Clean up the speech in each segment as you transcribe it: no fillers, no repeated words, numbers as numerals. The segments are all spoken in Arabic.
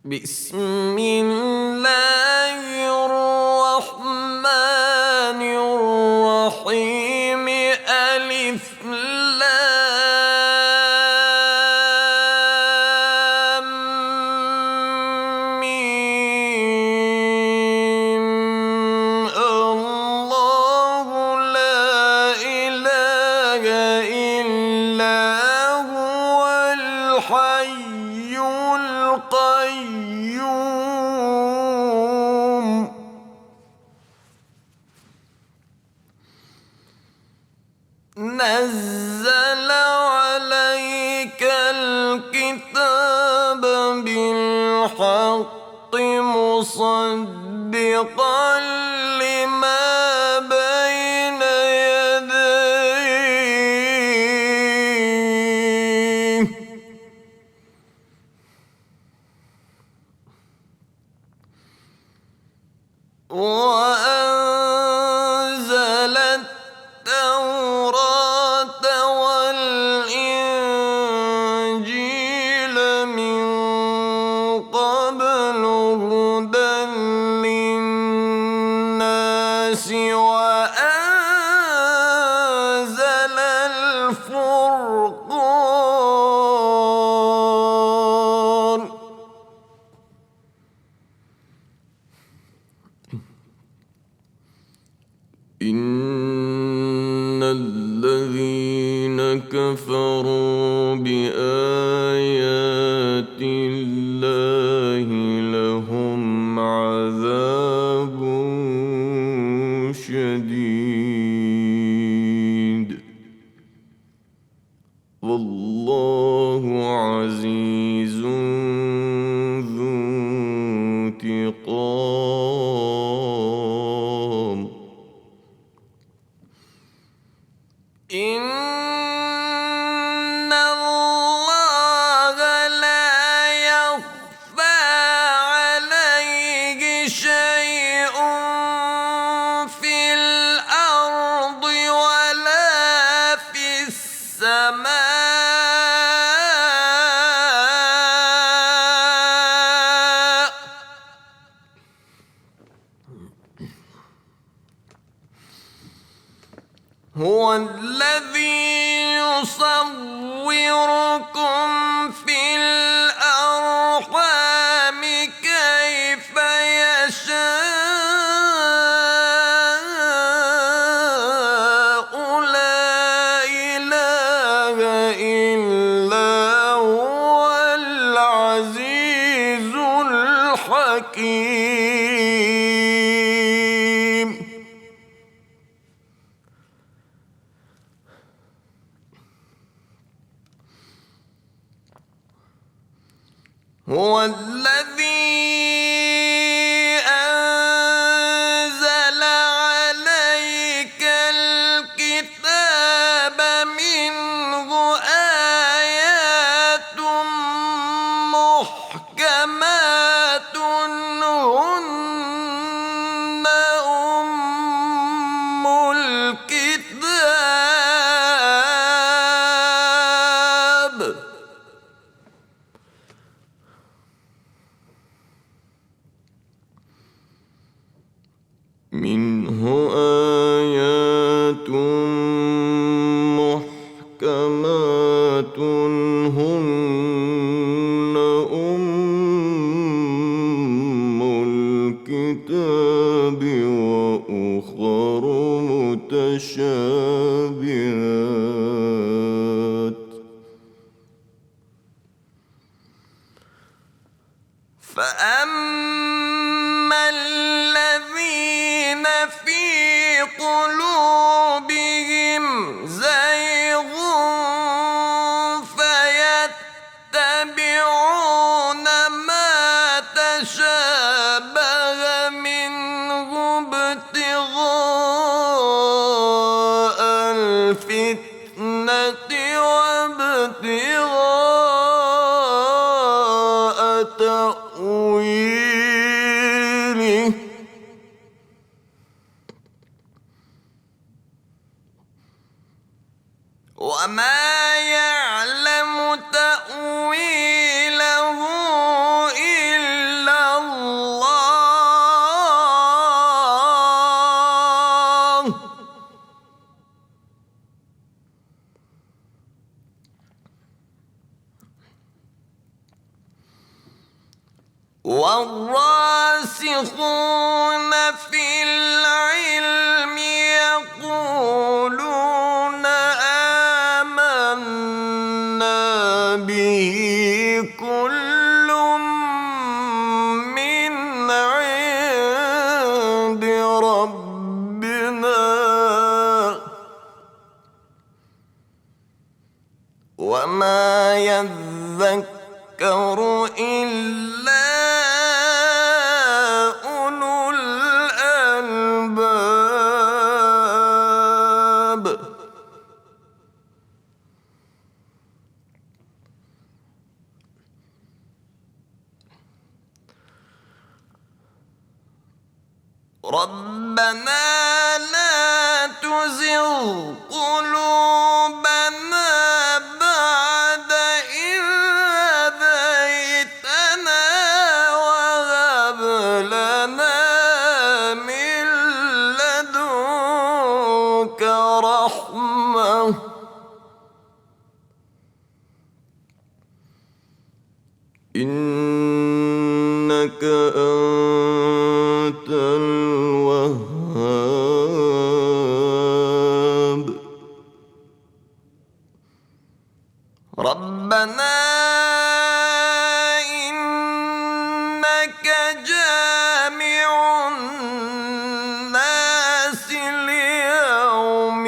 بسم الله الرحمن الرحيم. ألف لام ميم. الله لا إله إلا هو الحي القيوم. نزل عليك الكتاب بالحق مصدقا لما بين يديه وأنزل التوراة والإنجيل من قبل هدى للناس وأنزل الفرقان. إن الذين كفروا بآيات الله لهم عذاب شديد والله عزيز ذو انتقام. إن الله لا يخفى عليه شيء في الأرض ولا في السماء. هو الذي يصوركم في الأرحام كيف يشاء. لا إله إلا هو العزيز الحكيم. هو الذي أنزل عليك الكتاب منه آيات محكمات هن أم الكتاب منه آيات محكمات هن أم الكتاب وأخر متشابهات. فأما الذين في قلوبهم زيغ فيتبعون ما تشابه منه ابتغاء الفتنة وابتغاء تأويله وما يعلم تأويله إلا والراسخون في العلم يقولون آمنا به كل من عند ربنا وما يذكر إلا أولو الألباب ربنا لا تزغ قلوبنا بعد إذ هديتنا وهب لنا من لدنك رحمة إنك أنت الوهاب ربنا إنك جامع الناس ليوم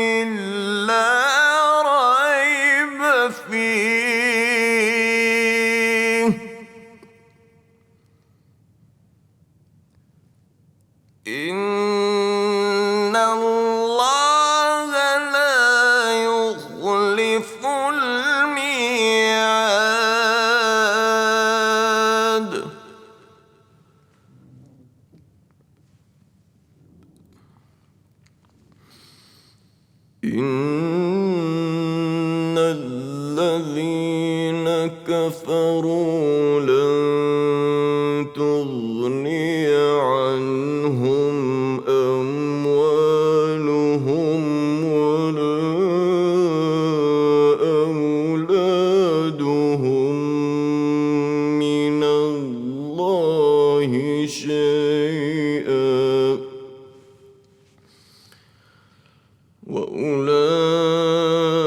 لا ريب فيه إن الله لا يخلف الميعاد إن الذين كفروا لن تغني عنهم أموالهم ولا أولادهم من الله شيئا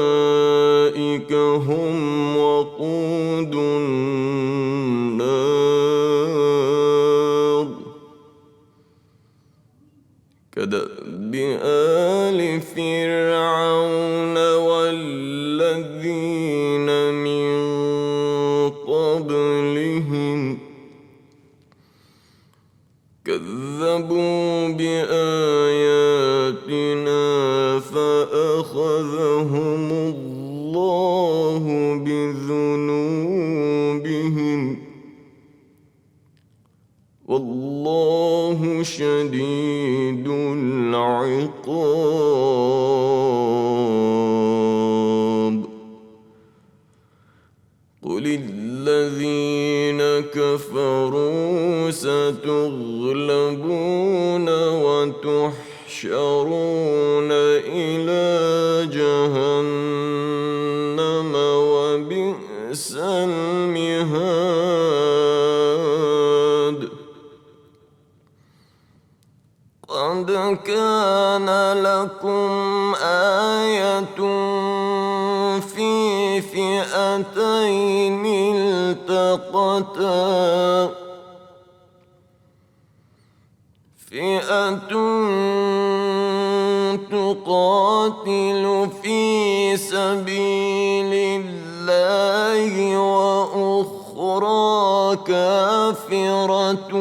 وأولئك هم وقود النار كدأب آل فرعون والذين من قبلهم كذبوا بآياتنا فأخذهم الله بذنوبهم والله شديد العقاب قل الذين كفروا ستغلبون وتحشرون إلى جهنم وبئس المهاد قد كان لكم آية في فئتين التقتا فئة تقاتل في سبيل الله وأخرى كافرة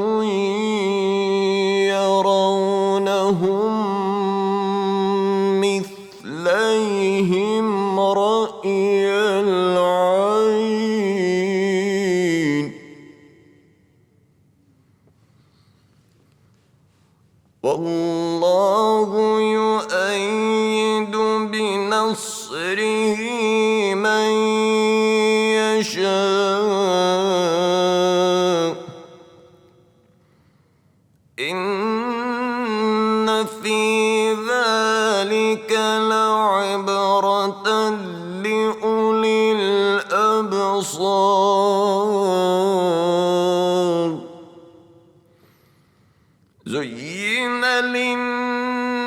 يرونهم مثليهم رأي العين والله يؤيد بنصره من يشاء إن في ذلك لعبرة لأولي الأبصار زين للناس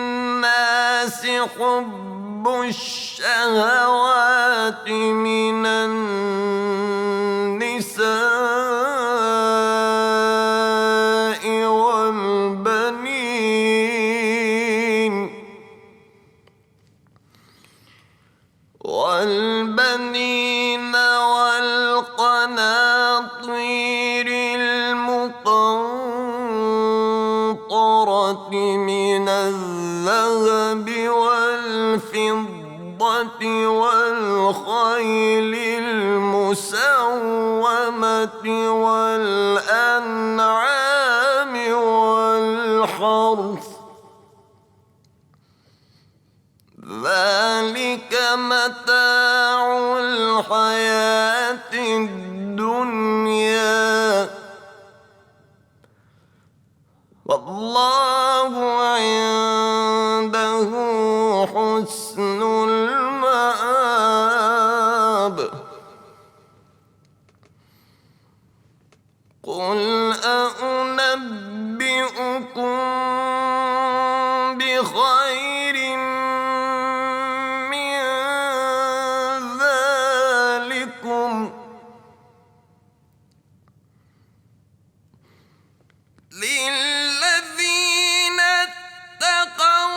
حب الشهوات من النساء والبنين والقناطير المقنطرة من الذهب والفضة والخيل المسومة والأنعام والحرث ذلك متاع الحياة الدنيا والله عنده حسن المآب قل أنبئكم بخير من ذلكم للذين اتقوا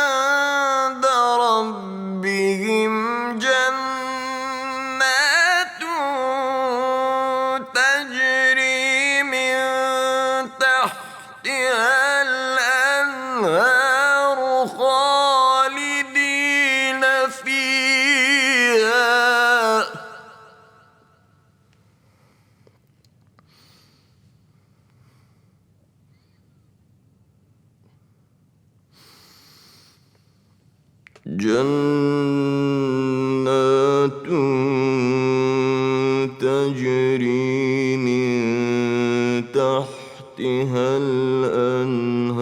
عند ربهم جنات تجري من تحتها الأنهار خالدين فيها جنات تجري من تحتها الأنهار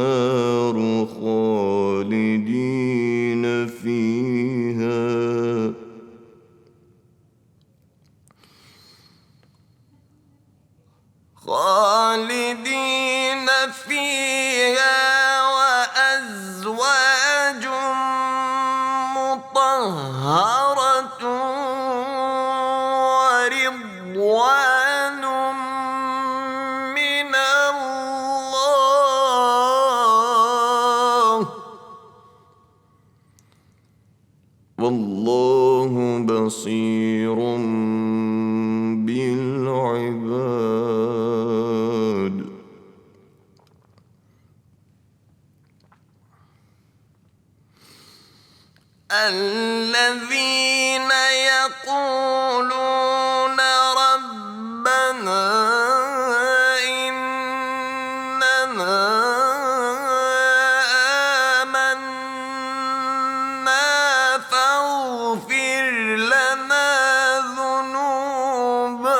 خالدين فيها وأزواج مطهرة ورضوان من الله والله بصير بالعباد الذين يقولون ربنا إننا آمنا فاغفر لنا ذنوبنا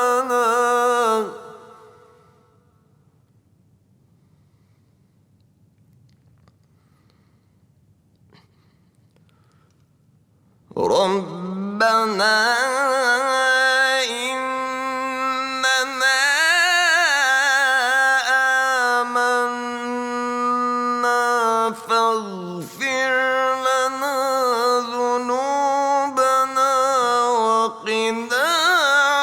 ربنا إننا آمنا فاغفر لنا ذنوبنا وقنا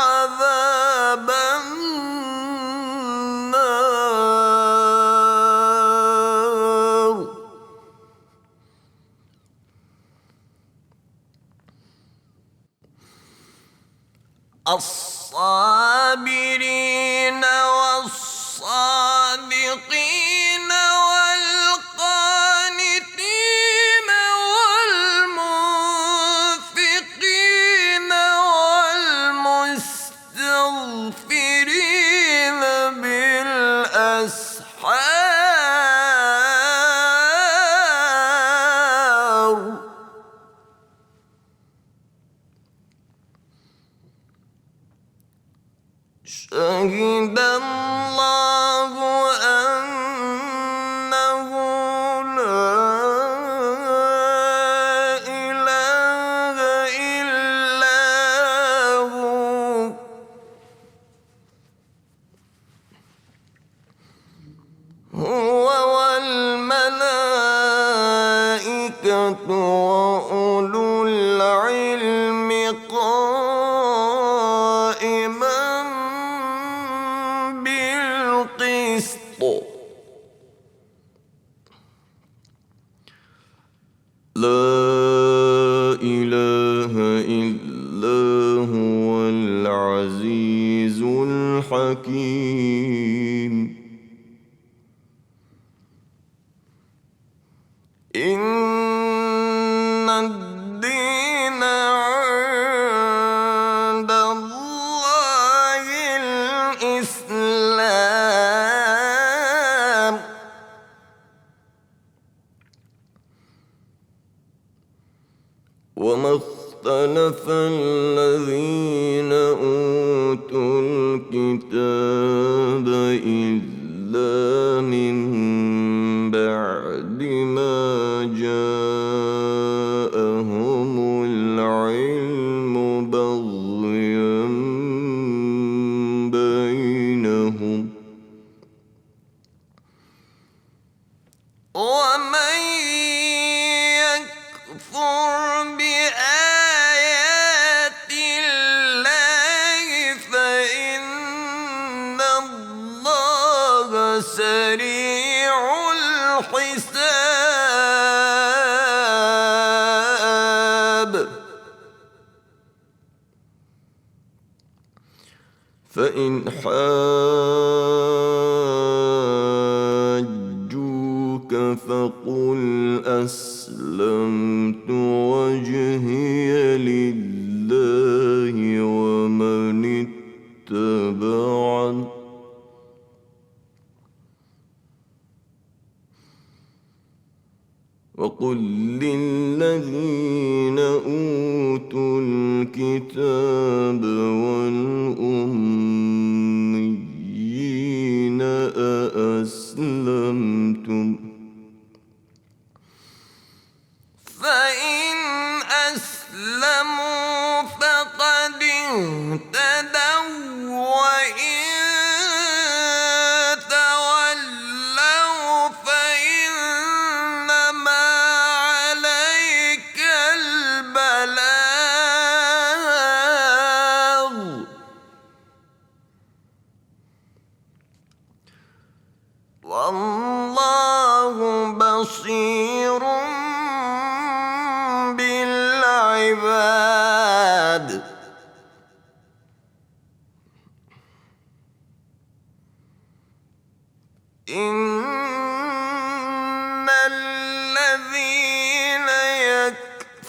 عذاب النار الصابرين والصادقين والقانتين والمنفقين والمستغفرين بالأسحار شهد الله أنه لا إله إلا هو إله إلا هو العزيز الحكيم إن الدين عند الله الإسلام وما اختلف الذين أوتوا الكتاب إلا من بعد ما جاءهم العلم بغيا بينهم ومن يكفر بآيات الله فإن الله سريع الحساب فإن حاجوك فقل أسلمت وجهي لله ومن اتبعني وقل للذين أوتوا الكتاب والأميين أأسلمتم فإن أسلموا فقد اهتدوا وإن تولوا فإنما عليك البلاغ والله بصير بالعباد إن الذين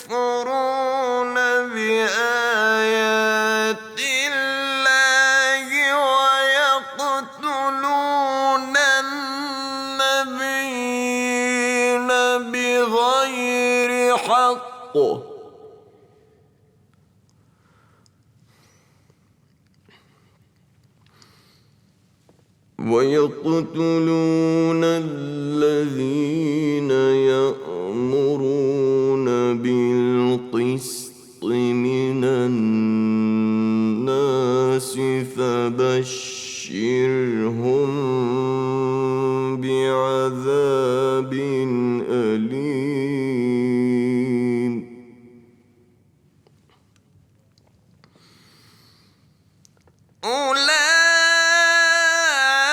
يكفرون بآيات الله ويقتلون النبيين بغير حق ويقتلون الذين يأمرون بالقسط من الناس فبشرهم بعذاب أليم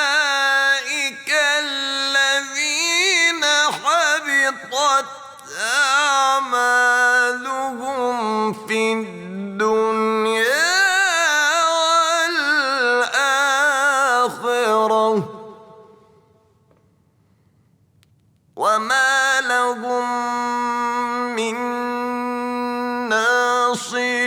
أولئك الذين حبطت أعمالهم في الدنيا والآخرة وما لهم من ناصرين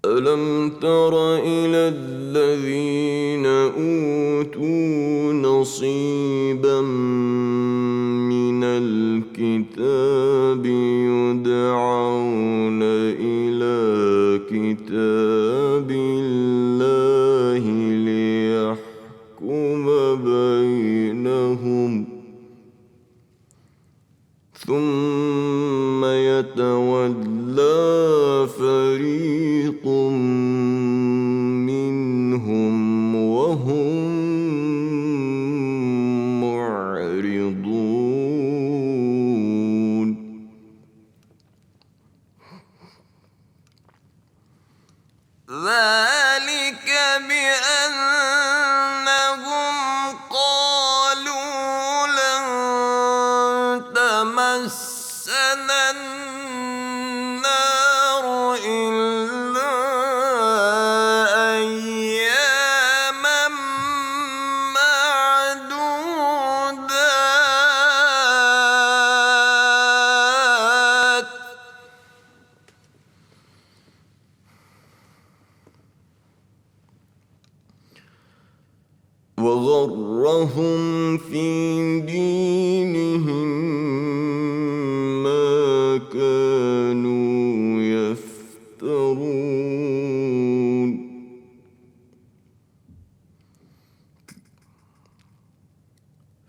ألم تر إلى الذين أوتوا نصيبا من الكتاب يدعون إلى كتاب الله ليحكم بينهم ثم يتولى فريق منهم وهم معرضون ذلك بأن تمسنا النار إلا أياما معدودات وغرهم في دينهم ما كانوا يفترون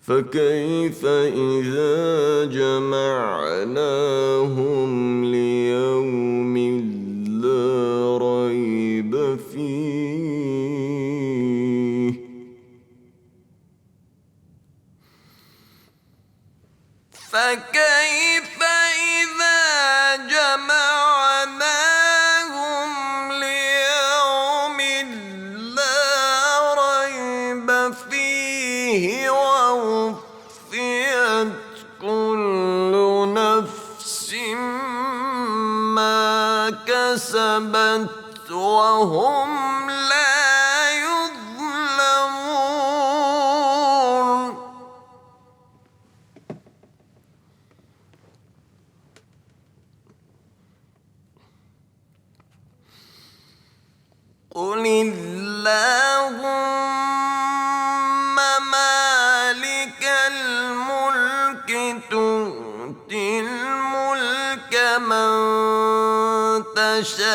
فكيف إذا جمعناهم ليوم لا ريب فيه فكيف إذا جمعناهم ليوم لا ريب فيه ووفيت كل نفس ما كسبت وهم لا يظلمون قل اللهم مالك الملك تؤتي الملك من تشاء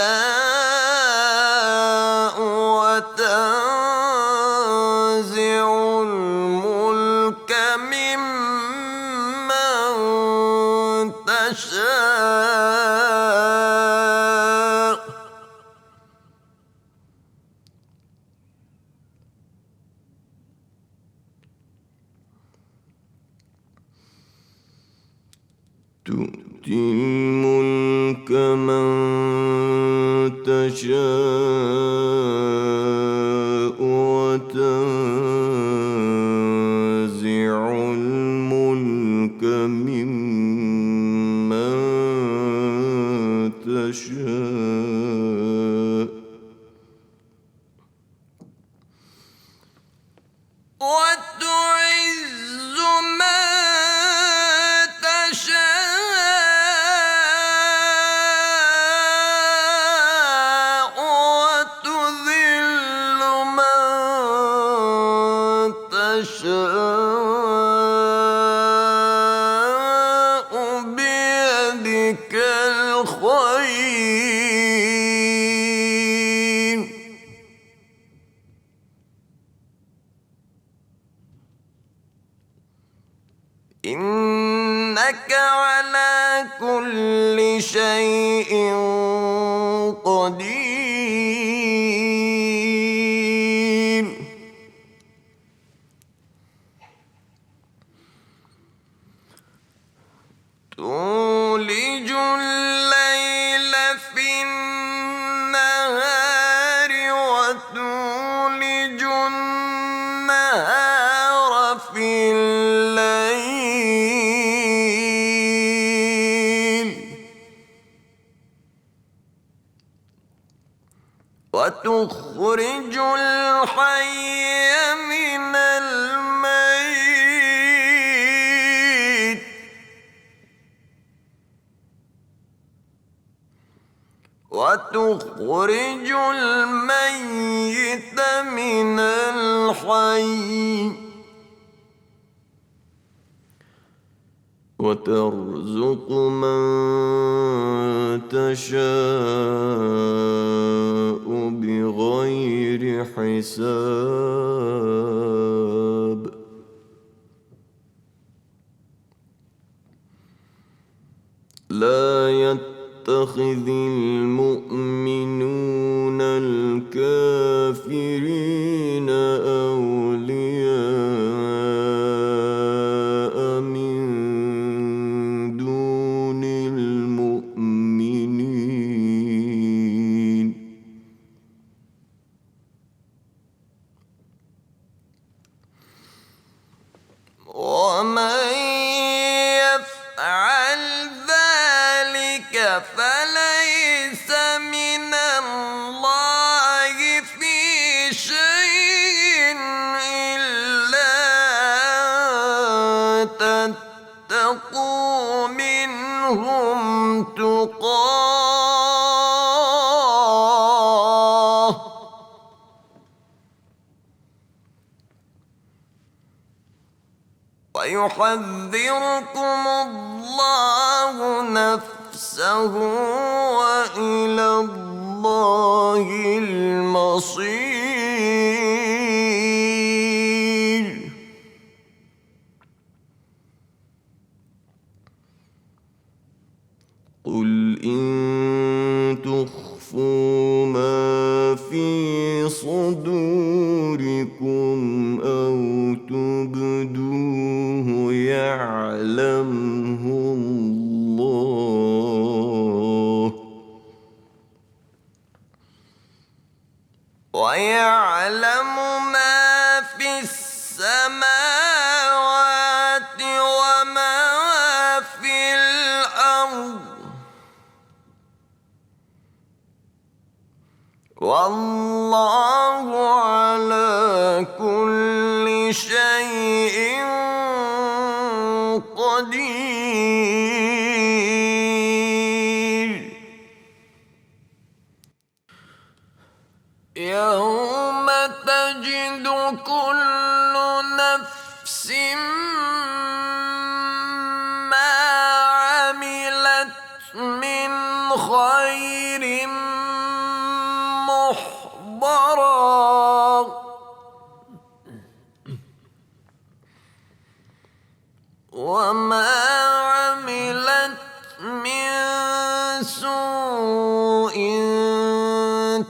وتنزع الملك ممن تشاء تؤتي الملك من تشاء وتنزع الملك ممن تشاء وتعز من تشاء وتذل من تشاء بيدك الخير إنك على كل شيء قدير تولج الليل في النهار وتولج النهار في الليل وتخرج الحي من الميت وتخرج الميت من الحي وترزق من تشاء بغير حساب لا يتخذ المؤمنون الكافرين أولياء من دون المؤمنين ومن يفعل ذلك فليس من الله في شيء إلا أن تتقوا منهم تقاه ويحذركم الله نفسه وإلى الله المصير. قل إن تخفوا ما في صدوركم أو تبدوه يعلمه الله ويعلم ما في السماوات وما في الأرض والله على كل شيء قدير. يوم تجد كل نفس ما عملت من خير محضرا وما عملت من سوء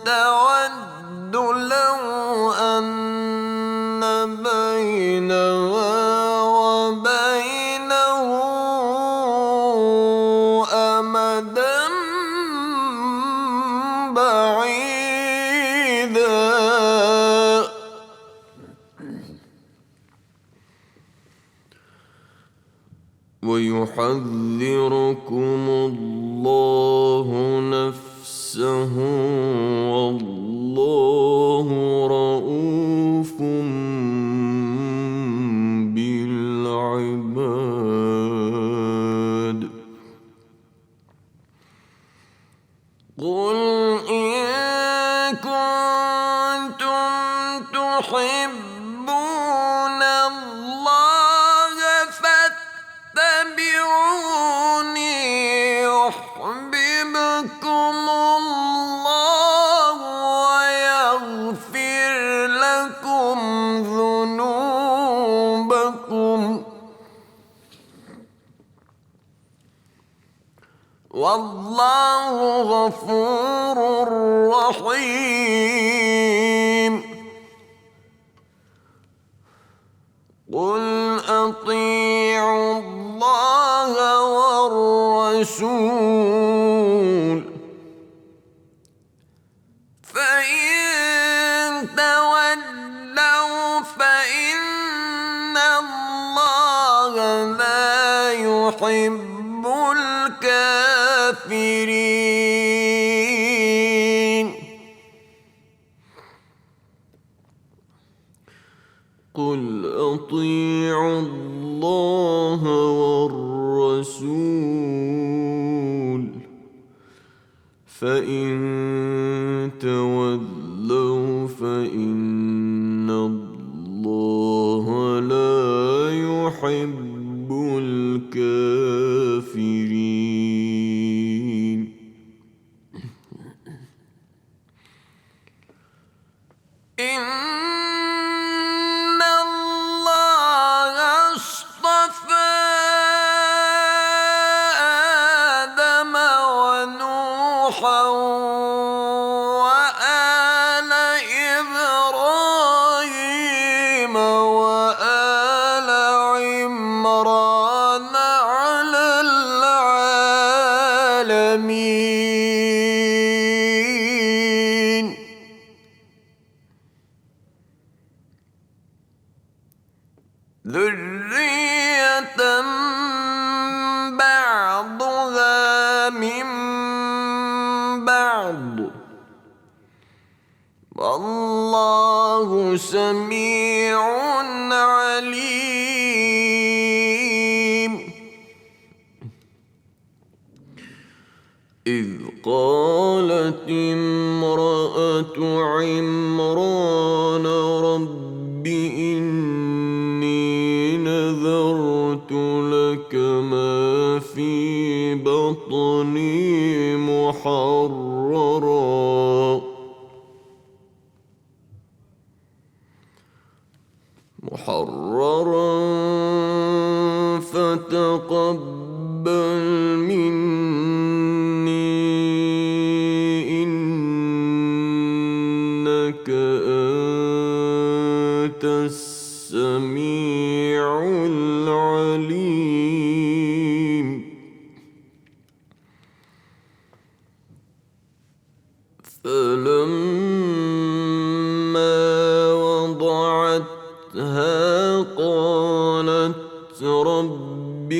تود لو أن بينها وبينه أمدا بعيدا ويحذركم الله نفسه والله رؤوف بالعباد. قل إن كنتم تحبون الله فاتبعوني يحببكم الله ويغفر لكم ذنوبكم والله غفور رحيم. قل أطيعوا الله والرسول فإن تولوا فإن الله لا يحب الكافرين. قل أطيعوا الله والرسول فإن تولوا فإن الله لا يحب الكافرين. إن الله اصطفى آدم ونوحا وآل إبراهيم وآل عمران على العالمين. ذرية بعضها من والله سميع عليم. إذ قالت امرأة عمران رب إني نذرت لك ما في بطني محررا فتقبل مني إنك أنت السميع العليم. فلما وضعتها قالت رب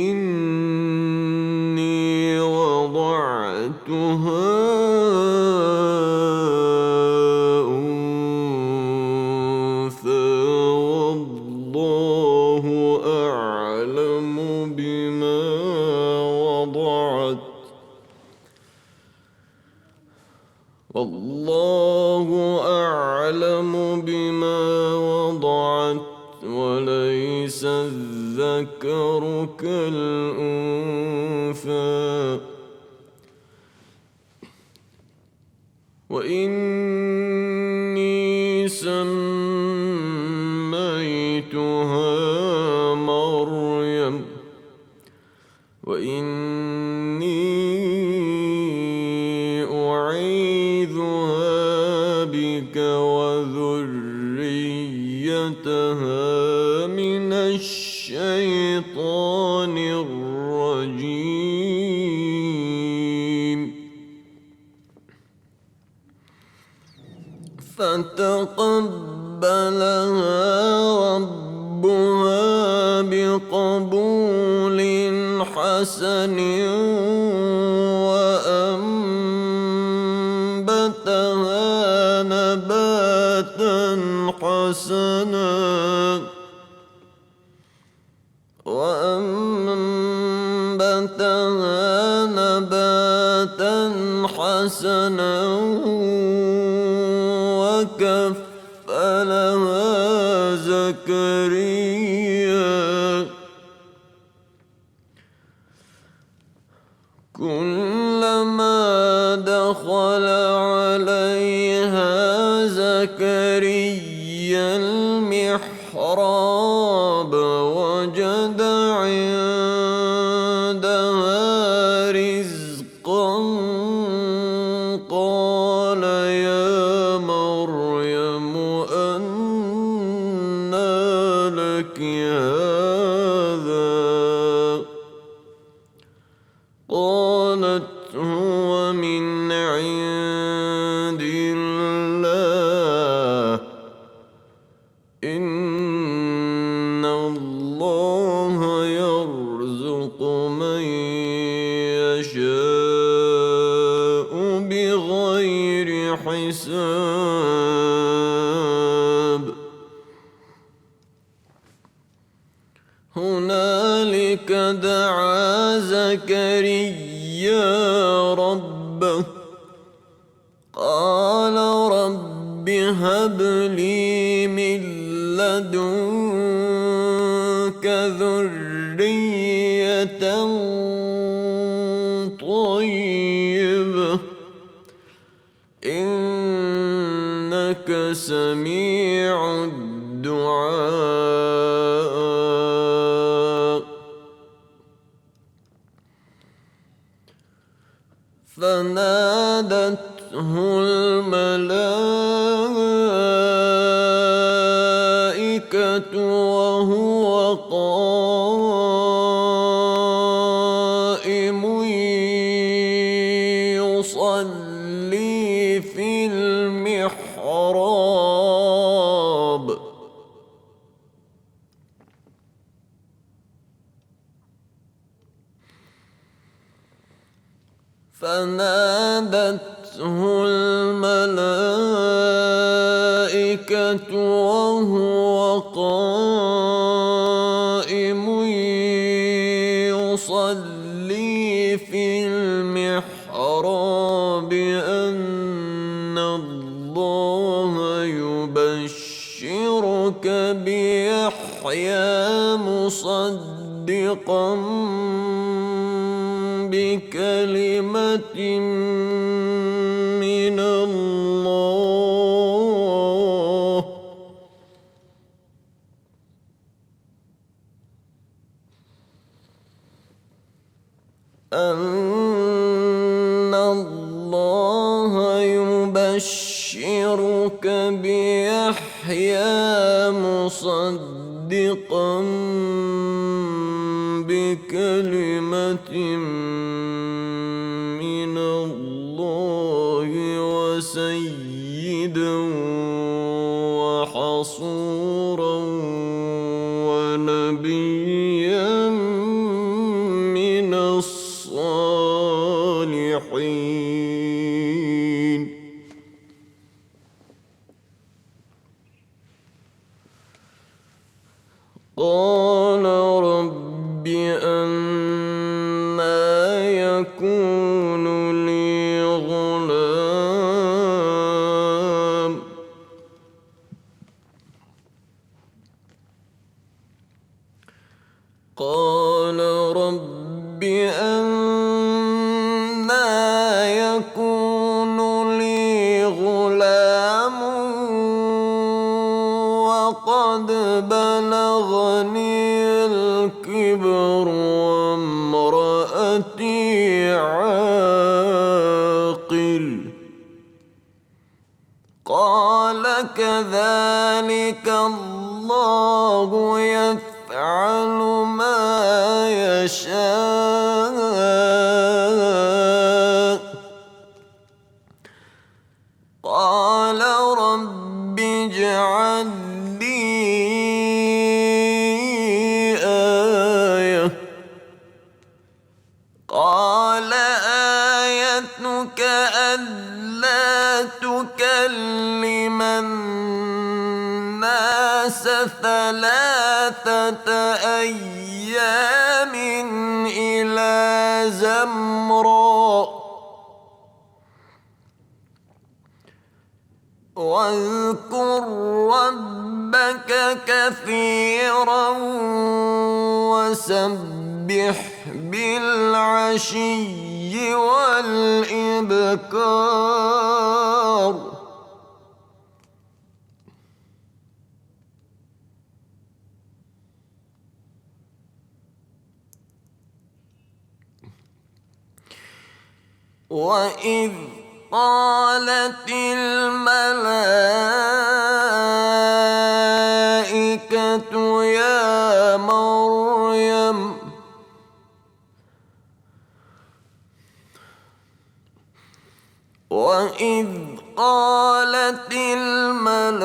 إني وضعتها أنثى والله أعلم بما وضعت وليس الذكر كالأنثى وإني سميتها مريم وإني أعيذها بك وذريتها من الشيطان الرجيم. فتقبلها ربها بقبول حسن وأنبتها نباتا حسنا وكفلها زكريا كلما دخل عليها زكريا المحراب وجد عندها رزقا قال يا مريم أنى لك هذا قالت هو من عند الله إن الله يرزق من يشاء بغير حساب. هنالك دعا زكريا ربه قال رب هب لي من لدنك ذرية طيبة إنك سميع الدعاء. فنادته الملائكة وهو قائم يصلي في المحراب فنادته الملائكة في المحراب أن الله يبشرك بيحيى مصدقا بكلمة من الله أن الله يبشرك بيحيى مصدقا بكلمة من الله وسيدا وحصورا ونبيا من الصالحين قال رب أنى يكون لي غلام قال رب أنى يكون لي غلام وقد بلغني الكبر وامرأتي عاقل قال كذلك الله يفعل ما يشاء قال رب اجعل لي آية قال آيتك ألا تكلم الناس 3 أيام إلى زمرا واذكر ربك كثيرا وسبح بالعشي والإبكار وإذ قالت الملائكة يا مريم وإذ قالت الملائكة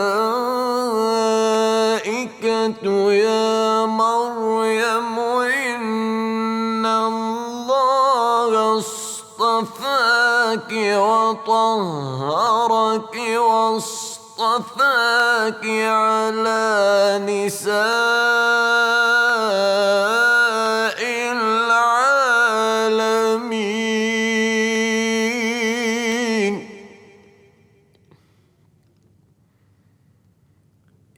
يا مريم إن الله اصطفاك وطهرك واصطفاك على نساء العالمين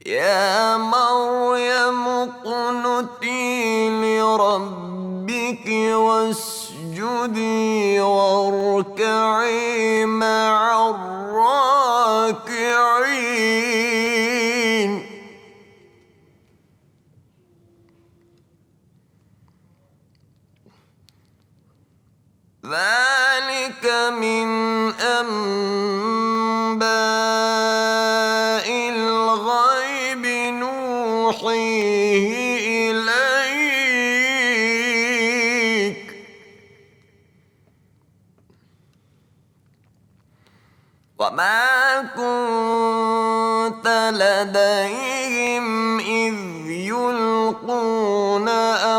يا مريم اقنتي لربك واسجدي واركعي مع الراكعين ذلك من أنباء الغيب نوحيه إليك وما كنت لديهم إذ يلقون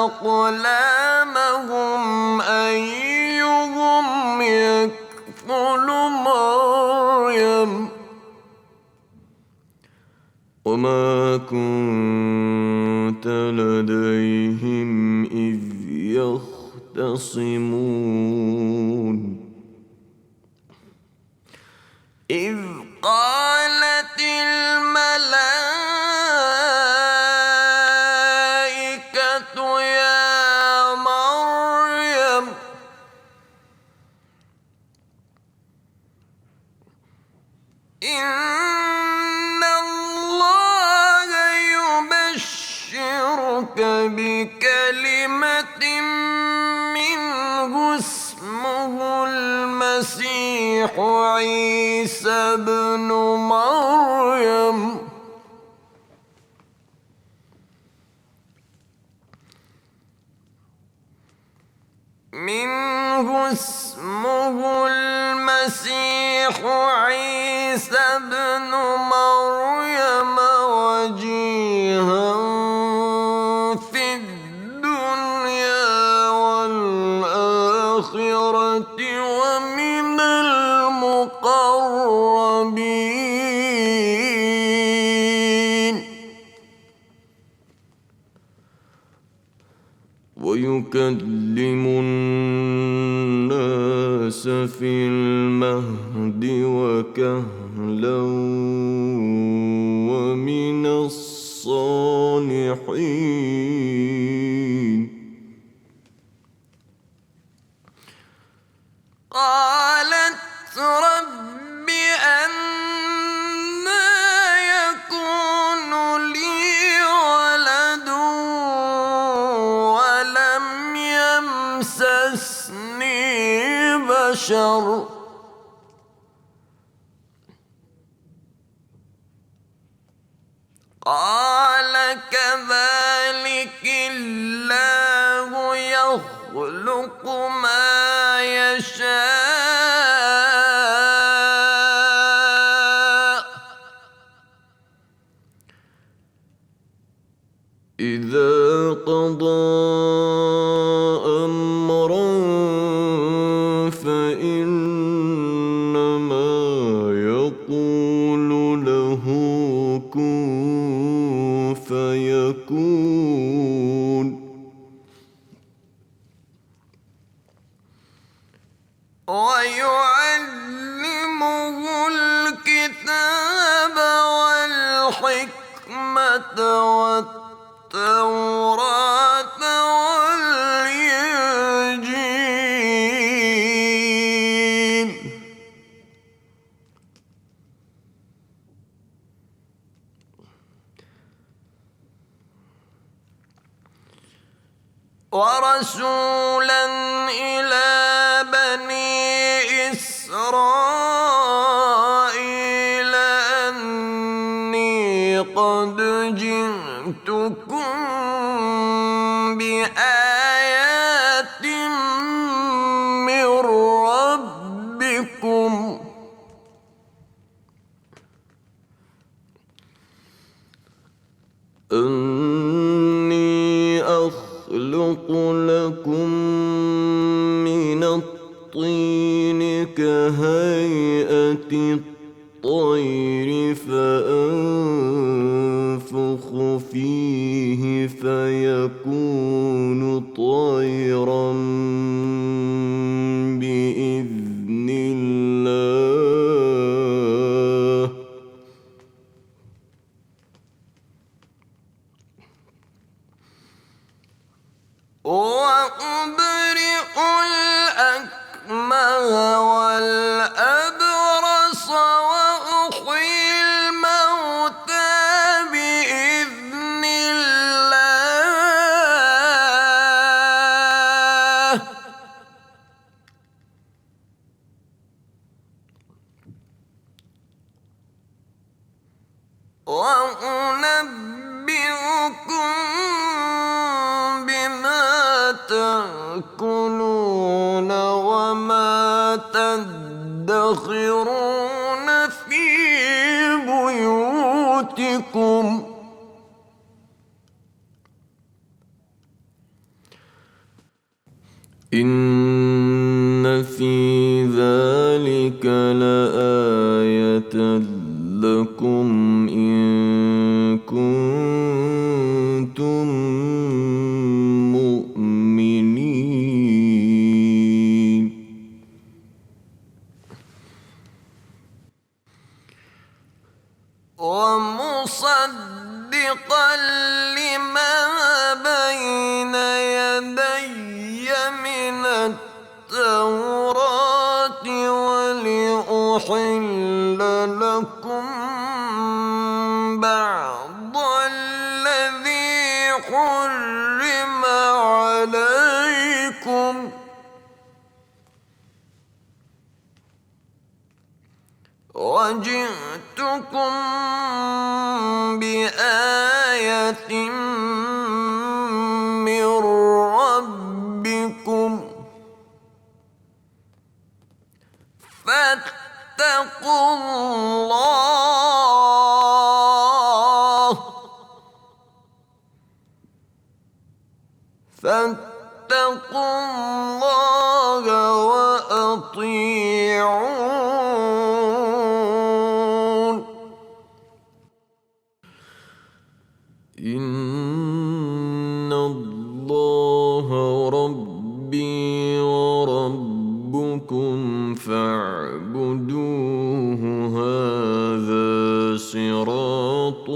أقلامهم أيهم يكفل مريم وما كنت لديهم إذ يختصمون إن الله يبشرك بكلمة منه اسمه المسيح عيسى ابن مريم وجيها في الدنيا والآخرة ومن المقربين ويكلم الناس في المهد وكهلا ومن الصالحين قالت رب أنى يكون لي ولد ولم يمسسني بشر قال كذلك الله يخلق ما يشاء إذا قضى أمرا فإنما يقول له كن فيكون ويعلمه الكتاب والحكمة والتوراة والإنجيل ورسولا إلى بني إسرائيل أني قد جئتكم بآيات من ربكم أني أخلق لكم من الطين كهيئة الطير فأنفخ فيه فيكون طيرا بإذن الله وأبرئ الأكمه والأبرص وأحيي الموتى بإذن الله وأنبئكم تأكلون وما تدخرون في بيوتكم إن في ذلك لآية لكم إن كنتم ومصدقا لما بين يدي من التوراة ولأحل لكم وجئتكم بآية من ربكم فاتقوا الله وأطيعون إن الله ربي وربكم فاعبدوه هذا صراط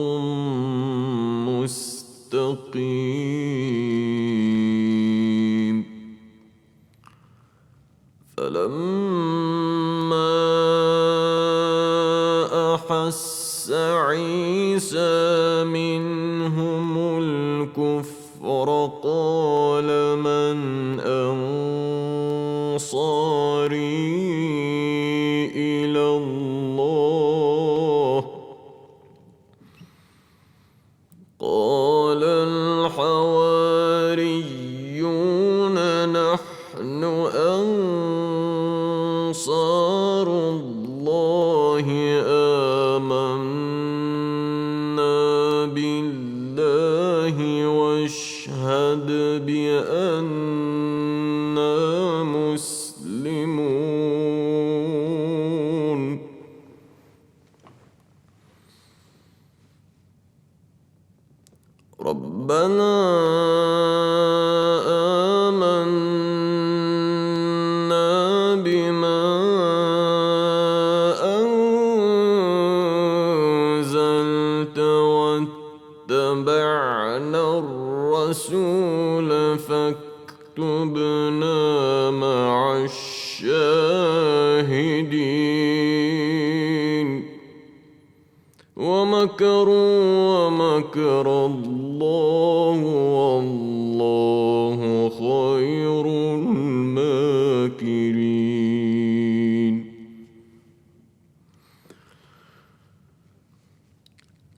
مستقيم فلما أحس عيسى منهم الكفر قال من أنصاري إلى الله قال الحواريون نحن أنصار الله آمنا بالله واشهد بأننا مسلمون ربنا آمنا بما أنزلت واتبعنا الرسول فاكتبنا مع الشاهدين ومكروا ومكر الله والله خير الماكرين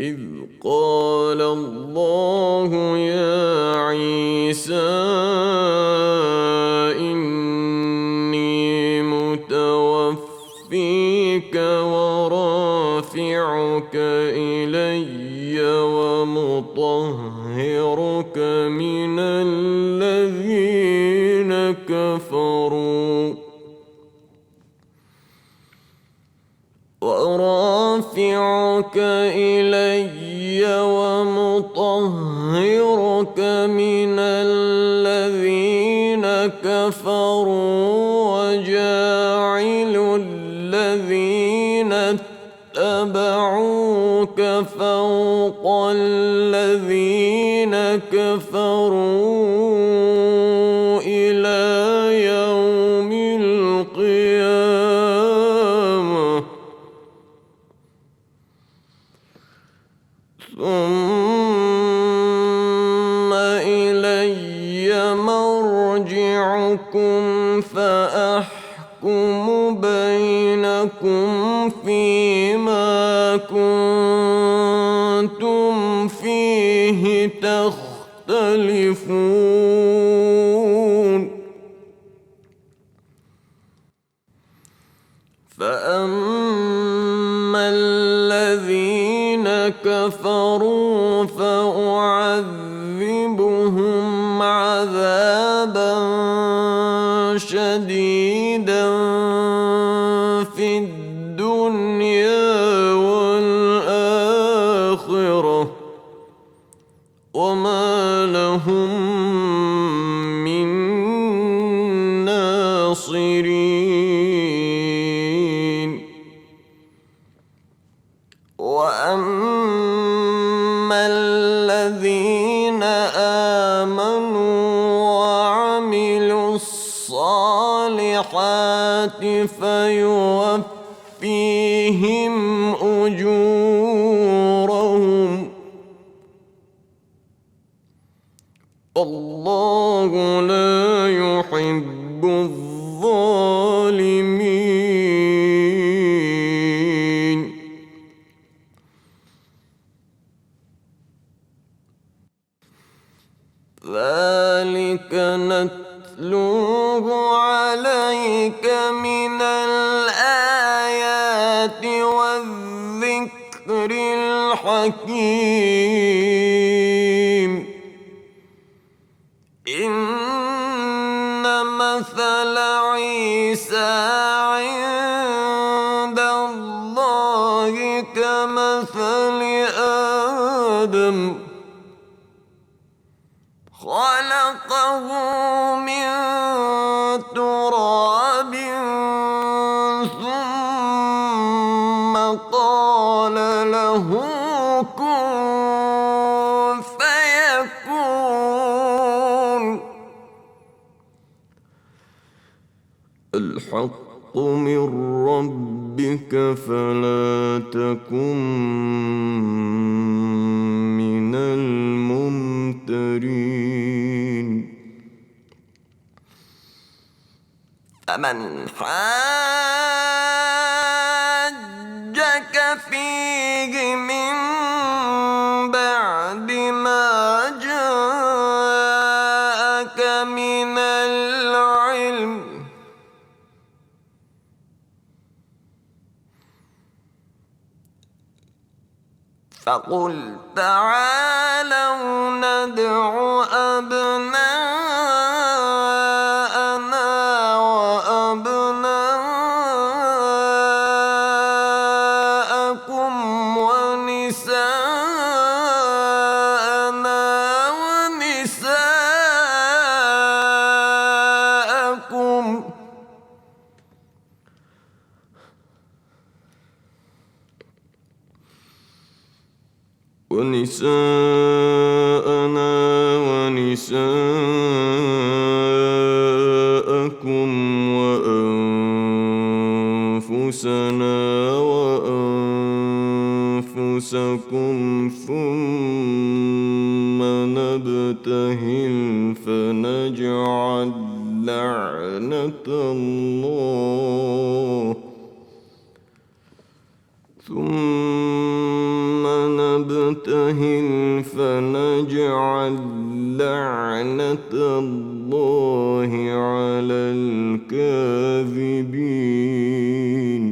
إذ قال الله يا عيسى إني متوفيك ورافعك إلي ومطهرك من الذين كفروا وجاعل الذين اتبعوك فوق الذين كفروا إلى يوم القيامة ثم إلي مرجعكم فأحكم بينكم فيما كنتم فيه تختلفون فأما الذين كفروا فأعذبهم عذابا شديدا في الدنيا والآخرة وما لهم من ناصرين وأما الذين آمنوا وعملوا الصالحات فيوفيهم أجورهم والله لا يحب الظالمين نتلوه عليك من الآيات والذكر الحكيم إن مثل عيسى عند الله كمثل آدم خلقه من تراب ثم قال له كن فيكون الحق من ربك فلا تكن من الممترين فمن حاجك فيه من بعد ما جاءك من العلم فقل تعالوا ندع أبناءنا وأبناءكم ونساءنا ونساءكم وأنفسنا وأنفسكم ثم نبتهل فنجعل لعنة الله على الكاذبين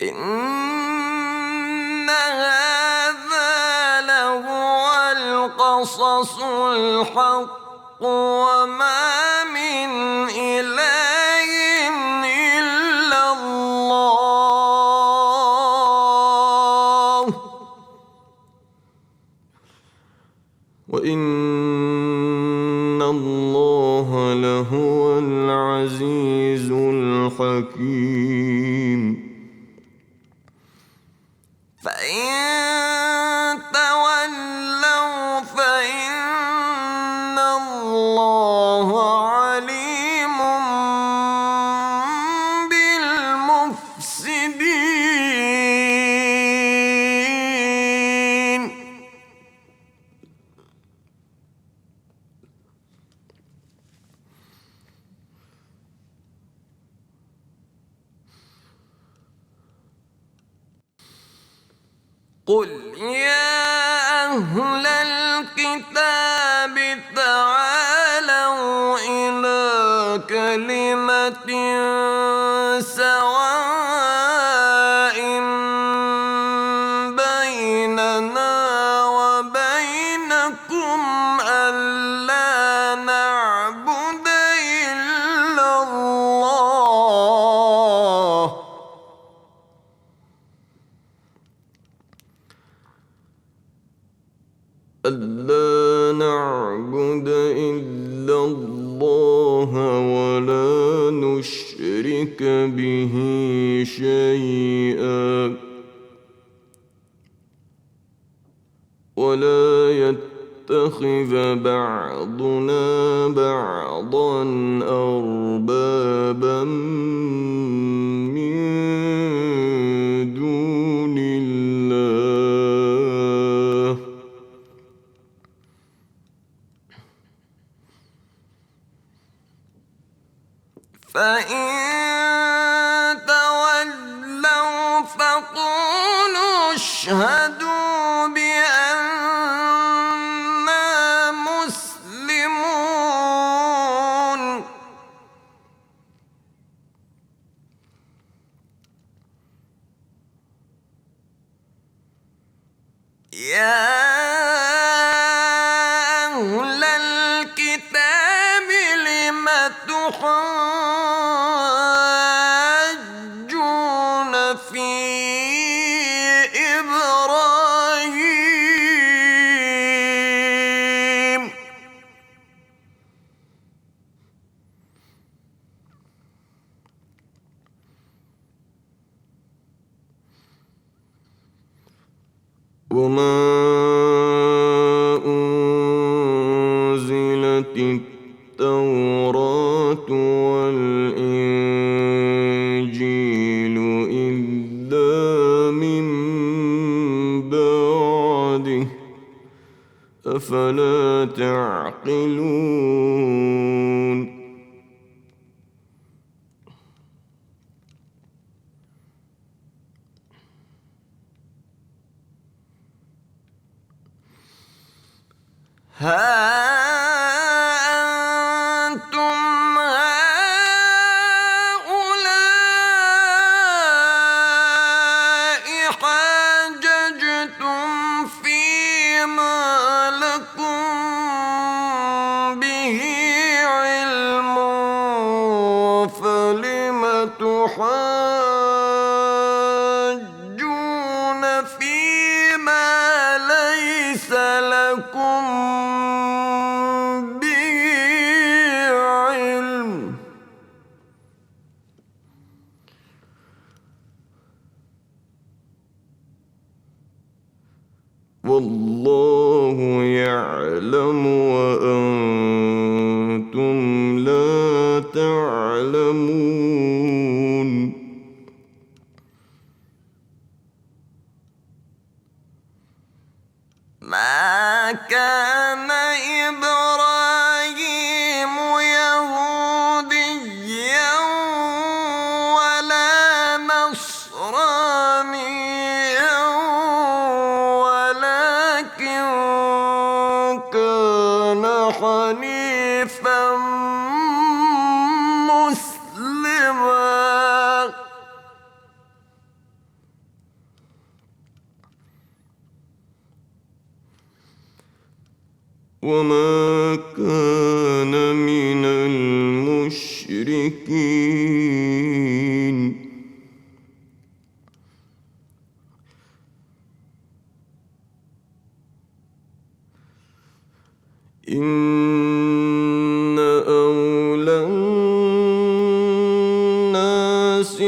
إن هذا لهو القصص الحق وما من إله إلا الله وإن الله لهو العزيز الحكيم فإن تولوا فإن الله عليم بالمفسدين قل يا أهل الكتاب تعالوا إلى كلمة سواء بيننا وبينكم ألا نعبد إلا الله ولا نشرك به شيئا ولا يتخذ بعضنا بعضا أربابا من دون الله فإن تولوا فقولوا اشهدوا بأننا يا أهل الكتاب لم تحاجون في إبراهيم وما أنزلت التوراة والإنجيل إلا من بعده أفلا تعقلون ها أنتم هؤلاء حاججتم فيما لكم به علم فلم تحاجون فيما ليس لكم به علم والله يعلم وأنتم لا تعلمون ما كان إبراهيم يهوديا ولا نصرانيا ولكن كان حنيفا مسلما وما كان من المشركين إن أولى الناس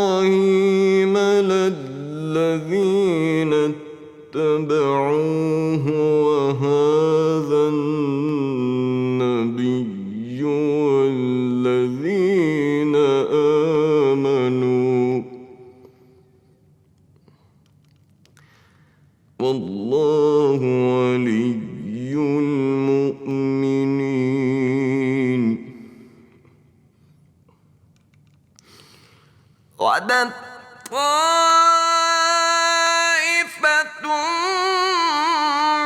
بإبراهيم للذين اتبعوه وهذا النبي والذين آمنوا والله ولي المؤمنين ودت طائفة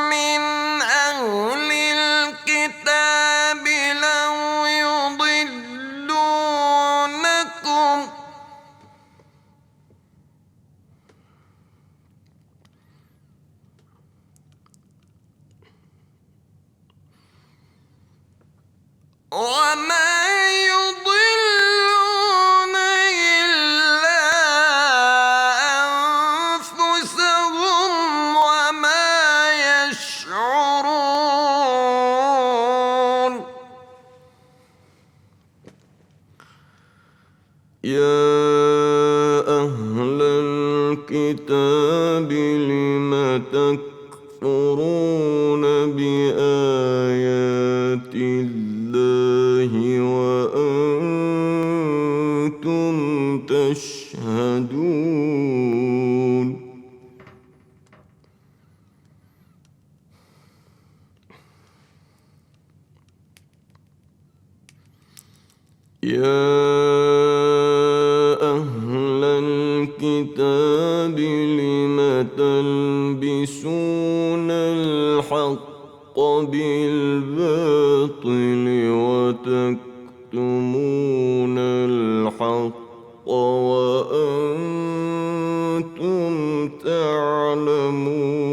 من أهل الكتاب لو يضلونكم وما يضلون إلا أنفسهم وما يشعرون يا أهل الكتاب لم تكفرون بآيات الله وأنتم تشهدون يا أهل الكتاب لم تلبسون الحق بالباطل وتكتمون الحق وأنتم تعلمون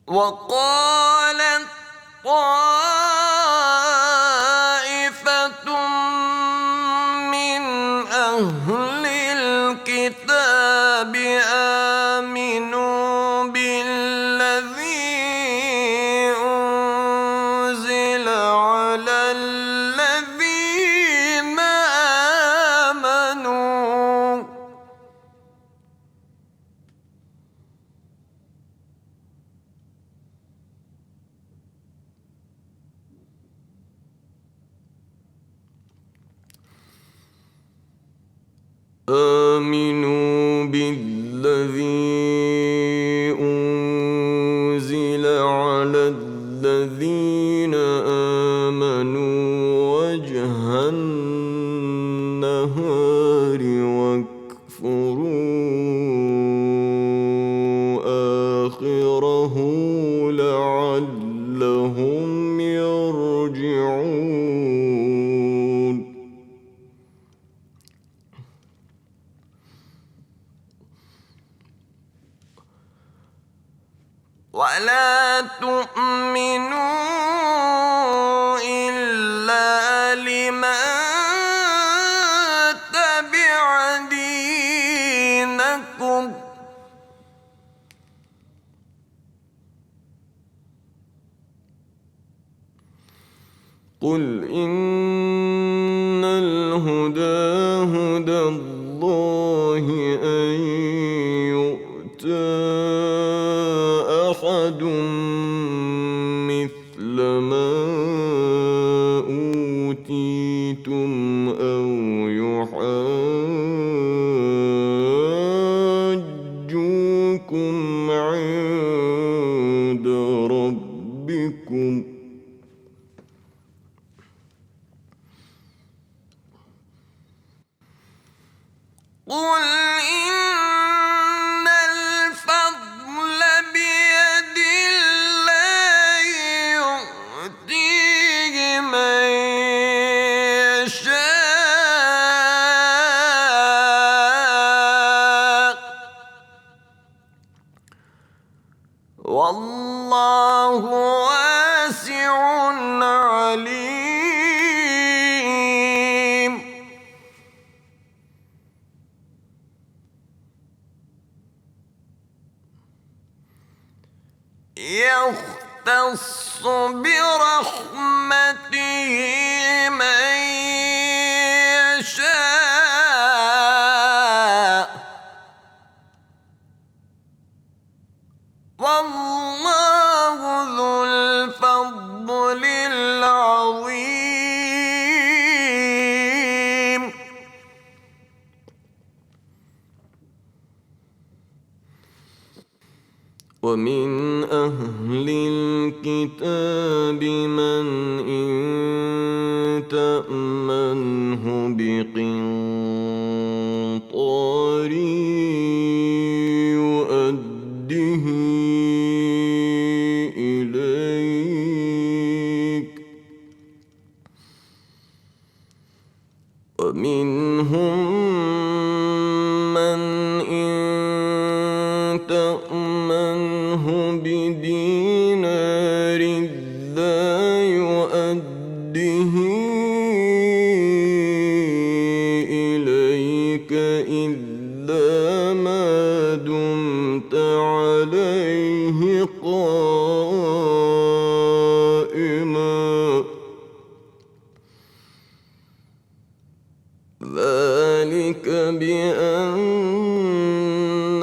وقالت طائفة من أهل الكتاب آمنوا بالذي أنزل على الذين آمنوا أنزل على الذين آمنوا وجه النهار واكفروا آخره لعلهم يرجعون ولا تؤمنوا إلا لمن تبع دينكم قل إن الهدى هدى الله أن يؤتى أحد مثل ما أوتيتم أو يحاجوكم عند ربكم قل إن الفضل بيد الله يؤتيه من يشاء والله واسع عليم يختص برحمته من يشاء والله ذو الفضل العظيم ومن أهل الكتاب من إن تأمنه بقنطار يؤده إليك ومنهم من إن تأمنه بدينار لا يؤده إليك إلا ما دمت عليه قائما ذلك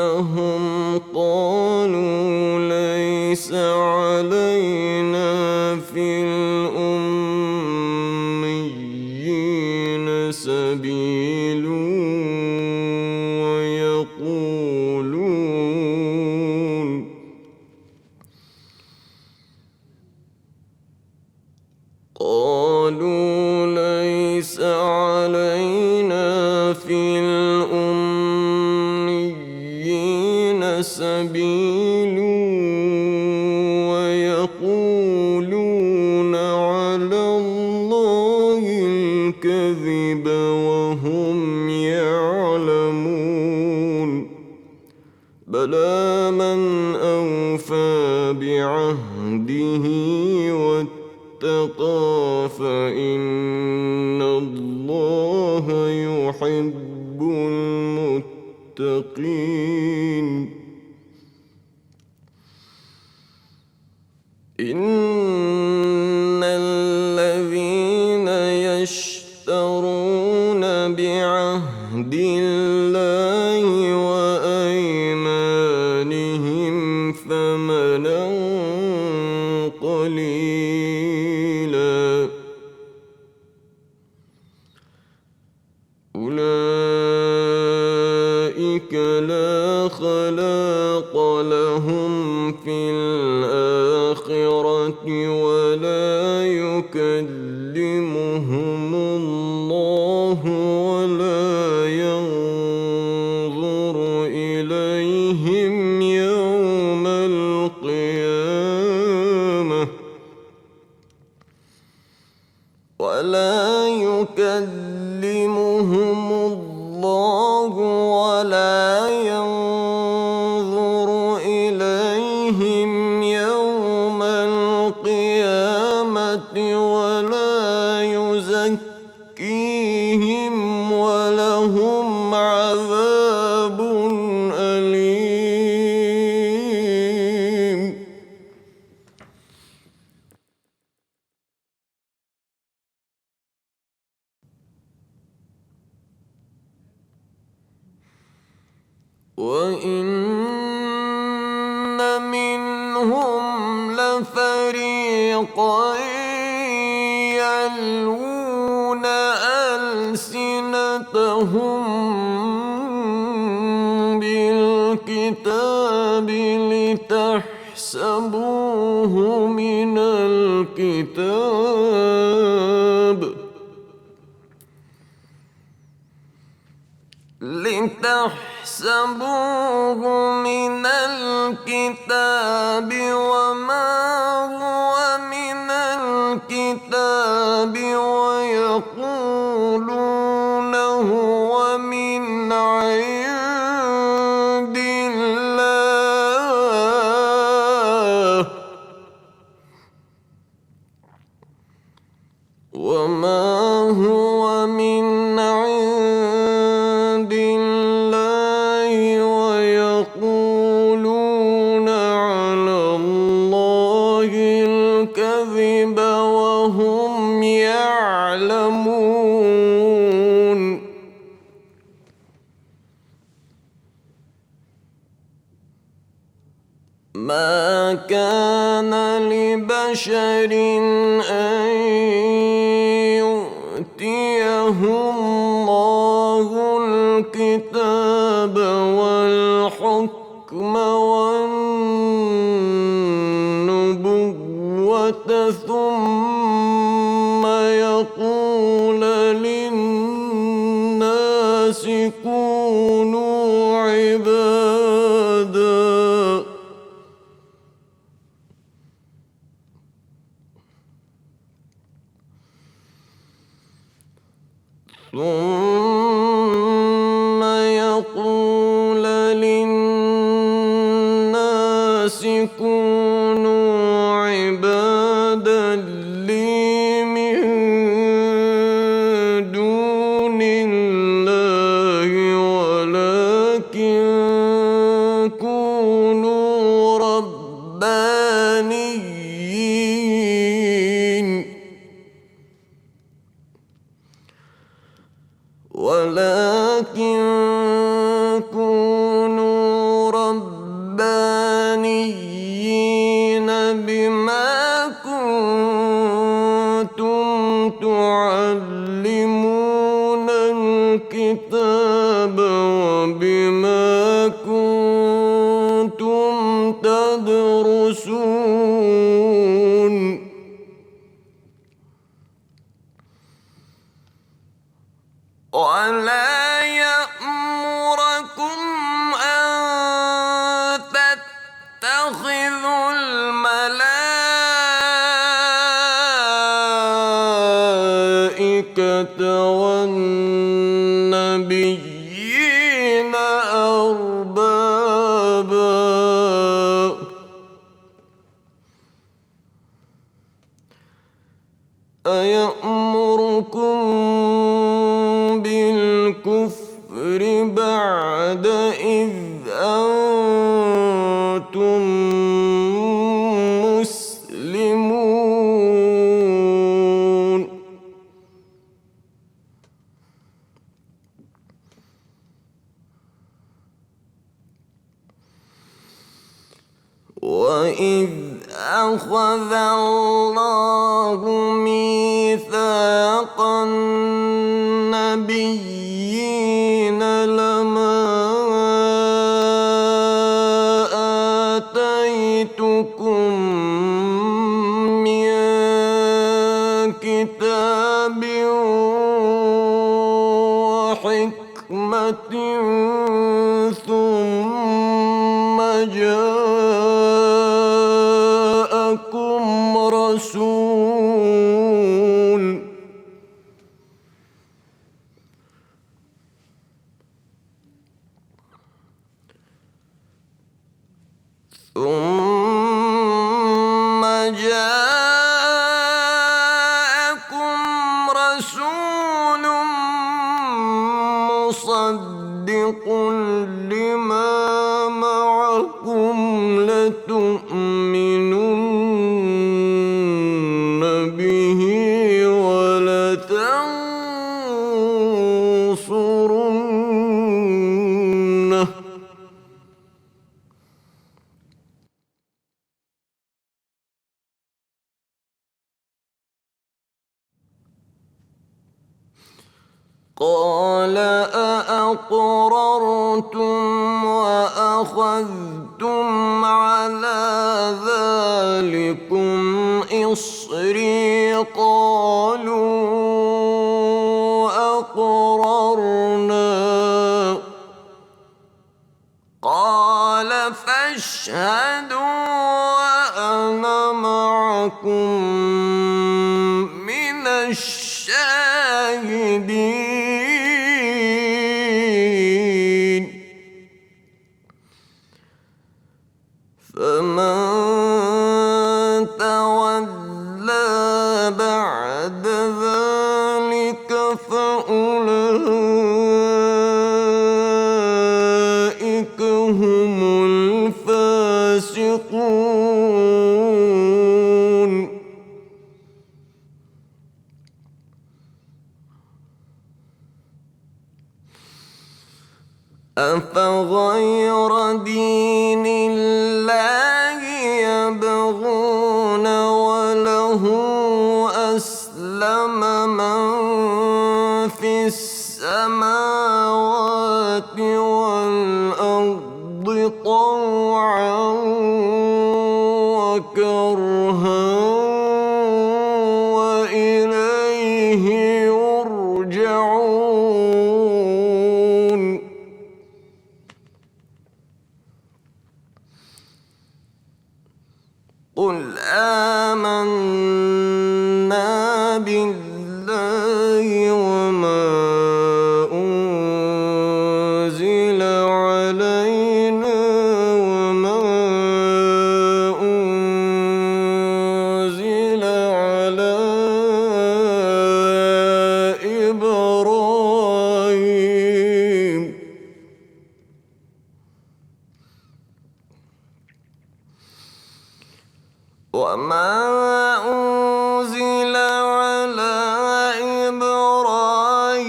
بأنهم قالوا ليس علينا في الأميين سبيل قالوا ليس علينا في الأميين فإن الله يحب المتقين إن الذين يشترون بعهد الله وأيمانهم ثمنا قليلا أولئك لا خلاق لهم في الآخرة ولا يكلمهم الله ولا ينظر إليهم يوم القيامة ولا ينظر إليهم يوم القيامة ولا يزكيهم ولهم عذاب أليم وإن منهم لفريقا يلوون ألسنتهم بالكتاب لتحسبوه من الكتاب وما هو من الكتاب ويقولون هو من عند الله وما هو من عند الله ويقولون على الله الكذب وهم يعلمون ما كان لبشر أن يؤتيه الله الكتاب والحكم والنبوة ثم يقول للناس كونوا عبادا ثم يقول للناس كونوا عبادا لي من دون الله ولكن كونوا ربانيين بما كنتم تعلمون الكتاب وبما كنتم تدرسون ولا يأمركم أن تتخذوا الملائكة والنبيين أيأمركم بالكفر بعد إذ أنتم مسلمون وإذ أخذ الله ميثاق النبيين لما آتيتكم من كتاب وحكمة ثم جاءكم رسول مصدق لما معكم لتؤمنن به ولتنصرنه قال أأقررتم وأخذتم على ذلكم إصري قالوا أقررنا قال فاشهدوا وأنا معكم من الشاهدين فمن تولى بعد ذلك فأولئك هم الفاسقون أفغير دين الله يبغون وله أسلم من في السماوات والأرض طوعا وكرها وإليه يرجعون قل آمنا بالله وما أنزل علينا وما أنزل على إبراهيم وما أنزل على إبراهيم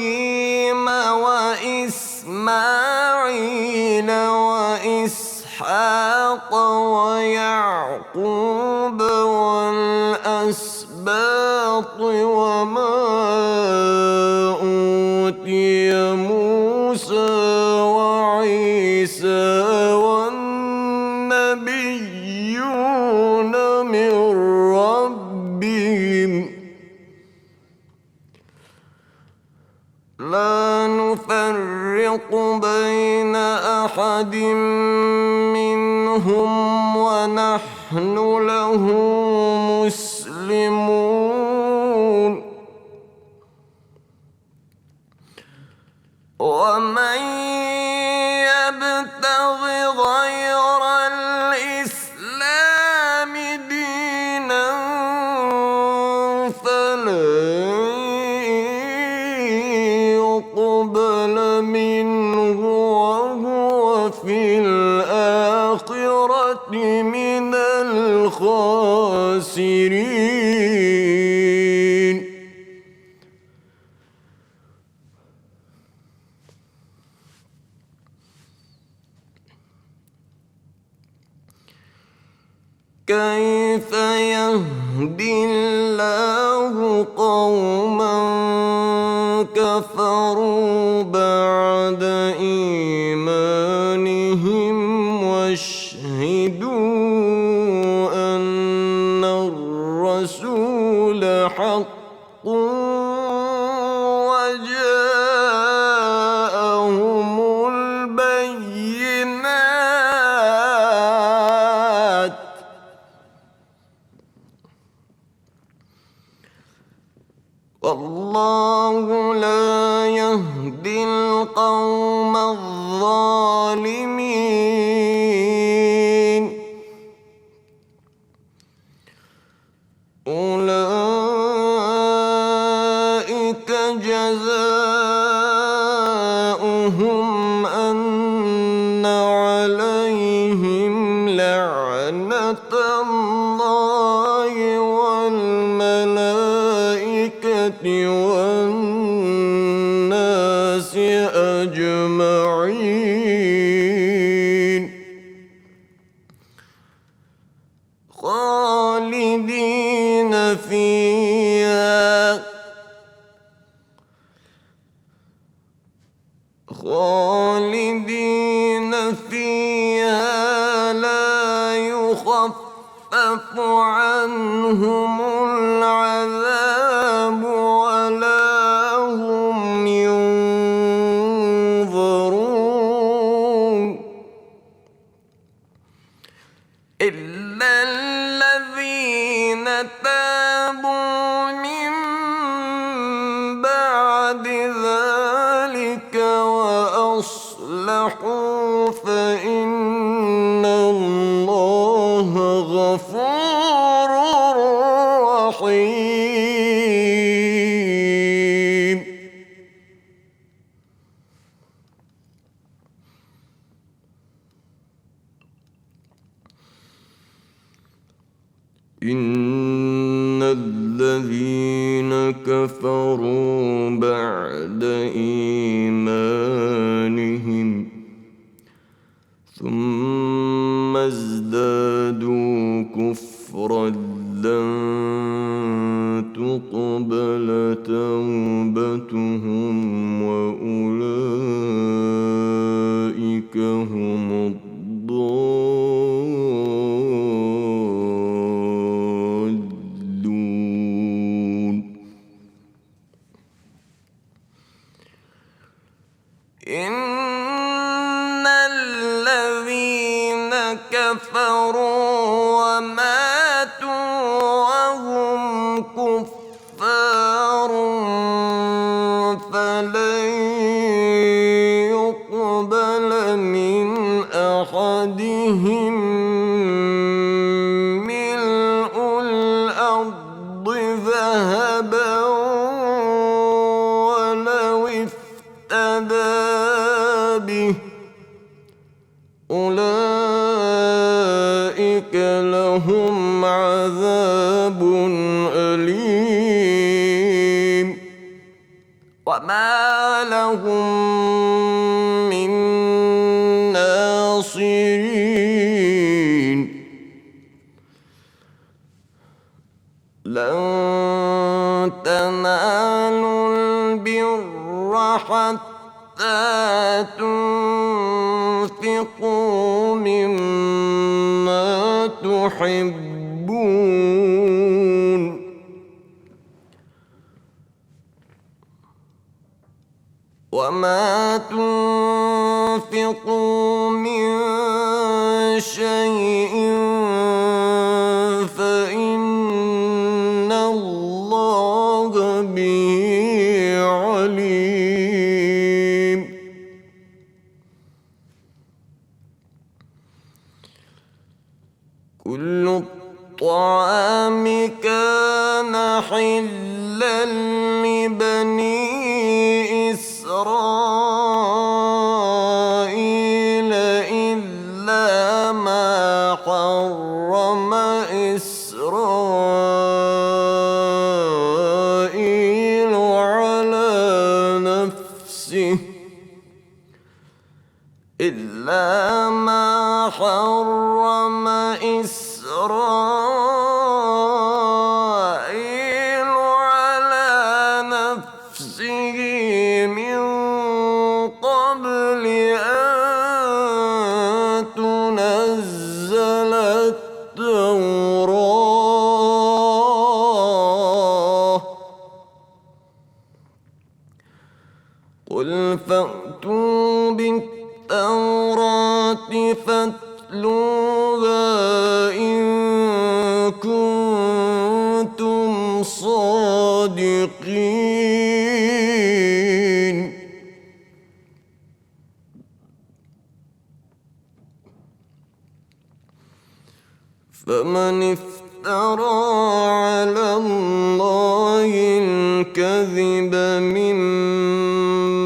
وإسماعيل وإسحاق ويعقوب والأسباط وما أوتي موسى وعيسى والنبيون من ربهم لا نفرق بين أحد منهم ونحن له مسلمون ومن يبتغ غير الإسلام دينا فلا كيف يهدي الله قوما كفروا بعد إيمانهم واشهدوا أن الرسول حق وجاءهم البينات والله لا يهدي القوم الظالمين أولئك جزاؤهم أن عليهم لعنة الله والملائكة والناس أجمعين خالدين فيها لا يخفف عنهم العذاب ولا هم ينظرون إلا الذين تابوا من بعد ذلك وأصلحوا فإن الله غفور رحيم إن الذين كفروا بعد إيمانهم ثم ازدادوا كفرا لن تقبل توبتهم وأولئك هم الضالون إن الذين كفروا وماتوا وهم كفار فلن يقبل من أحدهم ملء الأرض ذهبا ولو افتدى به أولئك لهم عذاب أليم وما لهم من ناصرين لن تنالوا البر حتى تنفقوا مما تحبون وما تنفقوا من شيء فإن الله به عليم كل الطعام كان حلا لبني إسرائيل إلا ما حرم إسرائيل على نفسه إلا ما حرم إسرائيل إسرائيل على نفسه من قبل أن تنزل التوراة قل فأتوا بالتوراة فاتلوها إن كنتم صادقين فمن افترى على الله الكذب من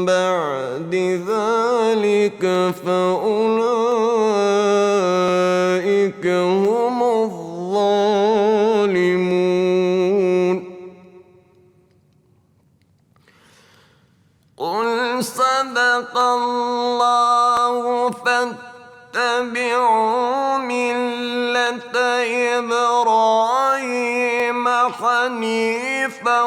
بعد ذلك فأولئك هم الظالمون قل صدق الله فاتبعوا ملة إبراهيم حنيفا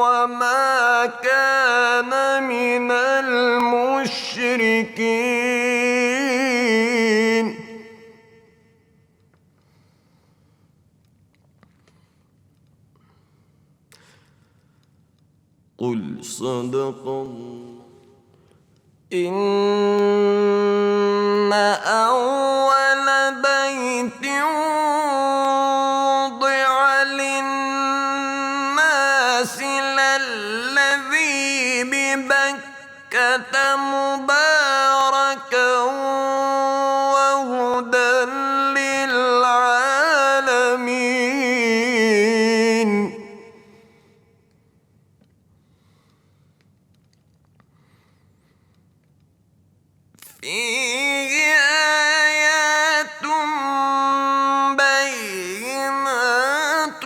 وما كان من المشركين قل صدق الله إن أول بيت وضع للناس للذي ببكة مباركا وهدى للعالمين فيه آيات بينات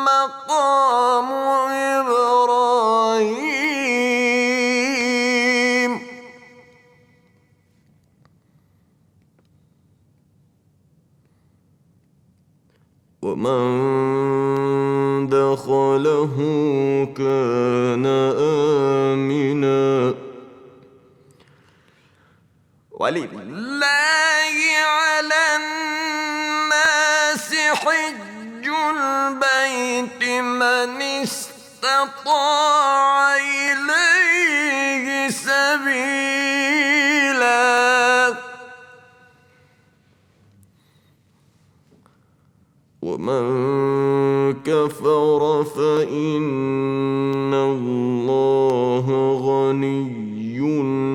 مقام إبراهيم ومن دخله كان آمنا ولله على الناس حج البيت من استطاع إليه سبيلا ومن كفر فإن الله غني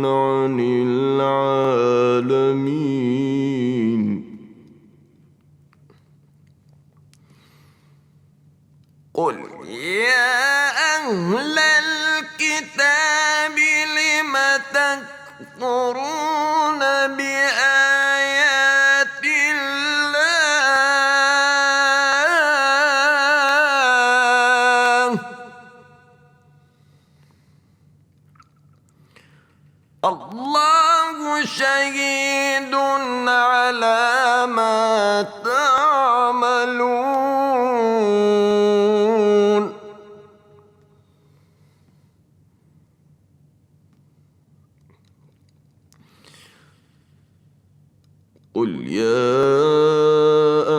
عن العالمين قل يا أهل الكتاب لم تكفرون بآيات الله شهيد على ما تعملون قل يا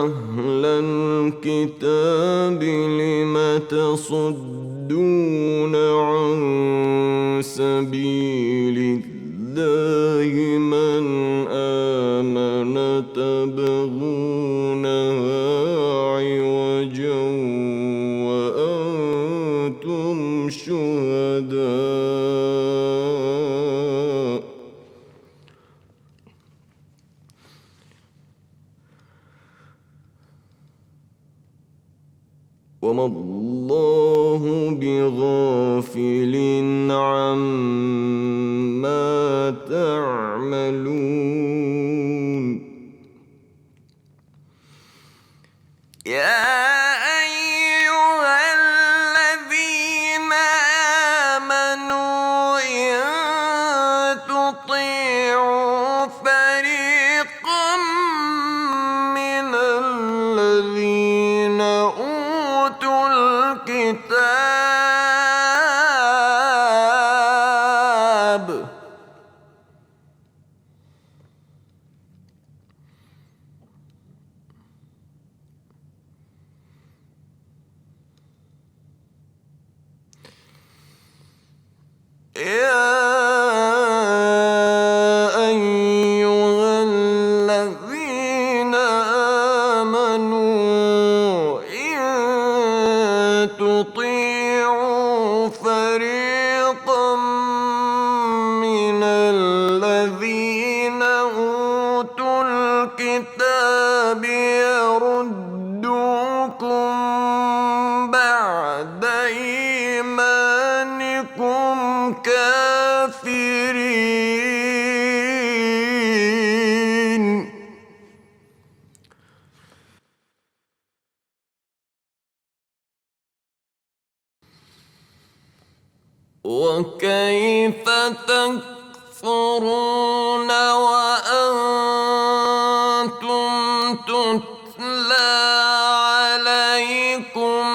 أهل الكتاب لم تصدون عن سبيل الله من آمن تبغونها عوجا وأنتم شهداء وما الله بغافل عما تعملون يا أيها الذين آمنوا إن تطيعوا فريقا فريقا من الذين أوتوا الكتاب يردوكم بعد إيمانكم كافرين. وكيف تكفرون وأنتم تتلى عليكم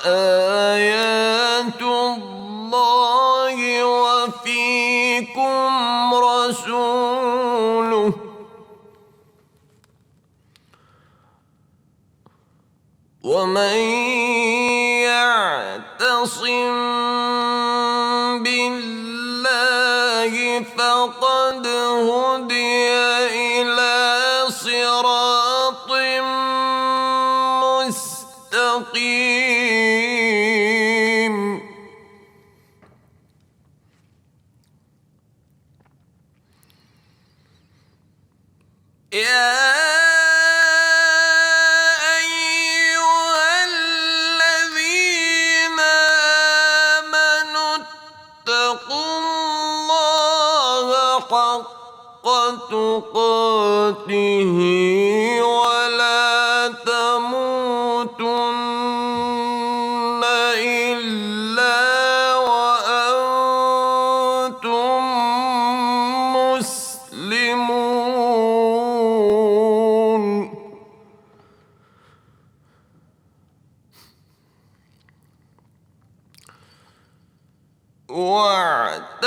آيات الله وفيكم رسوله ومن يعتصم بالله فقد هدي إلى صراط مستقيم. يا أيها الذين آمنوا اتقوا الله حق تقاته ولا تموتن إلا وأنتم مسلمون.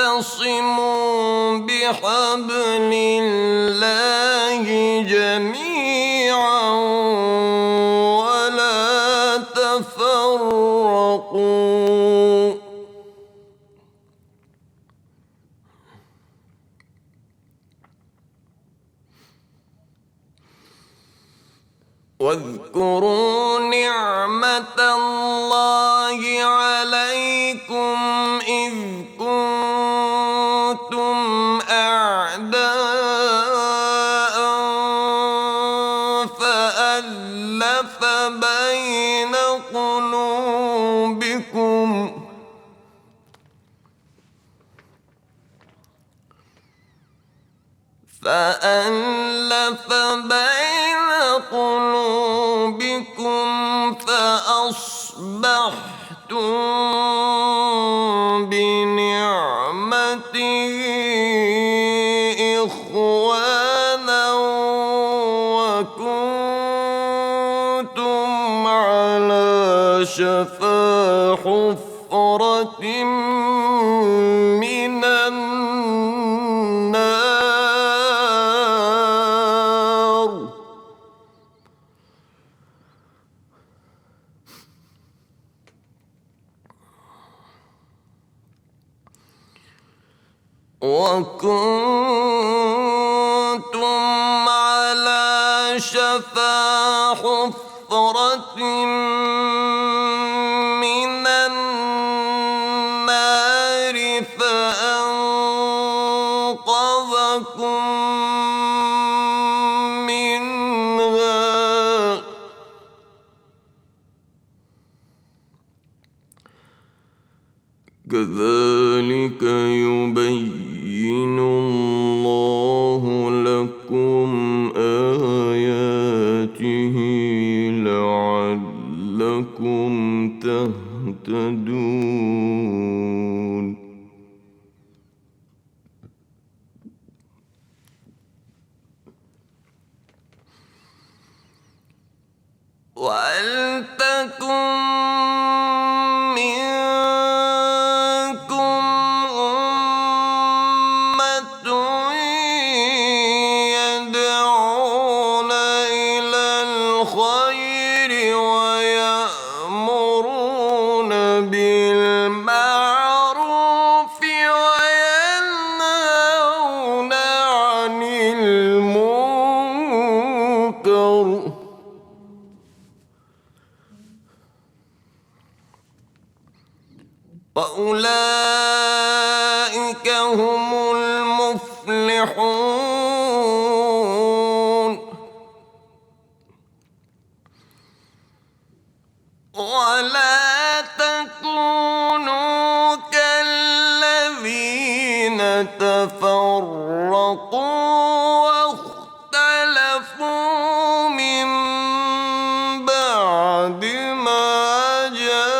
واعتصموا بحبل الله جميعا ولا تفرقوا. واذكروا نعمة الله عليكم إذ كنتم أعداء فألف بين قلوبكم فأصبحتم بنعمته إخوانا وكنتم على شفا حفرة من النار. وكنتم على شفا حفرة من النار فأنقذكم منها. كذلك يبين الله لكم آياته لعلكم تهتدون. ولتكن منكم أمة يدعون إلى الخير ويأمرون بالمعروف وينهون عن المنكر وأولئك هم المفلحون. ولا تكونوا كالذين تفرقوا واختلفوا من بعد ما جاءهم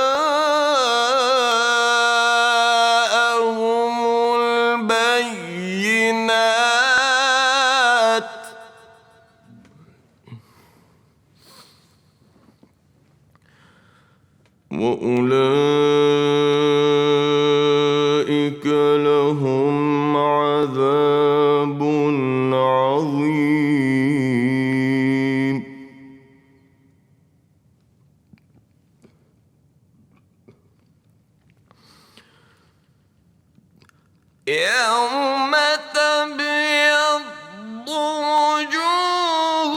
البينات وأولئك لهم عذاب عظيم. يوم تبيض وجوه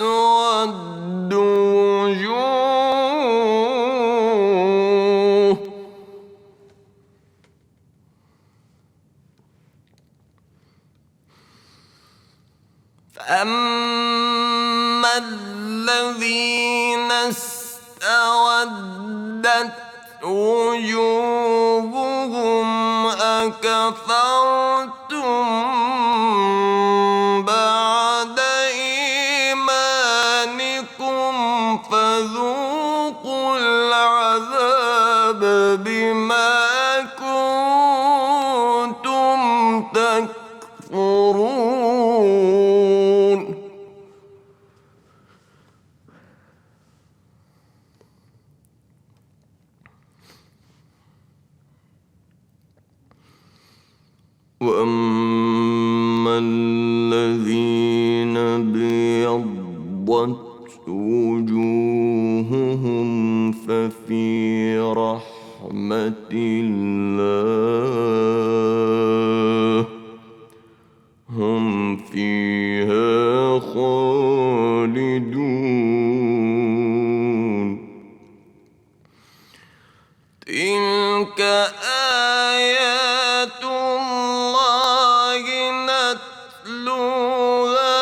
وتسود وجوه. فأما الذين استودت وجوههم أكفرتم بعد إيمانكم فذوقوا العذاب بما كنتم تكفرون. وأما الذين ابيضت وجوههم ففي رحمة الله هم فيها خالدون. تلك آيات الله نتلوها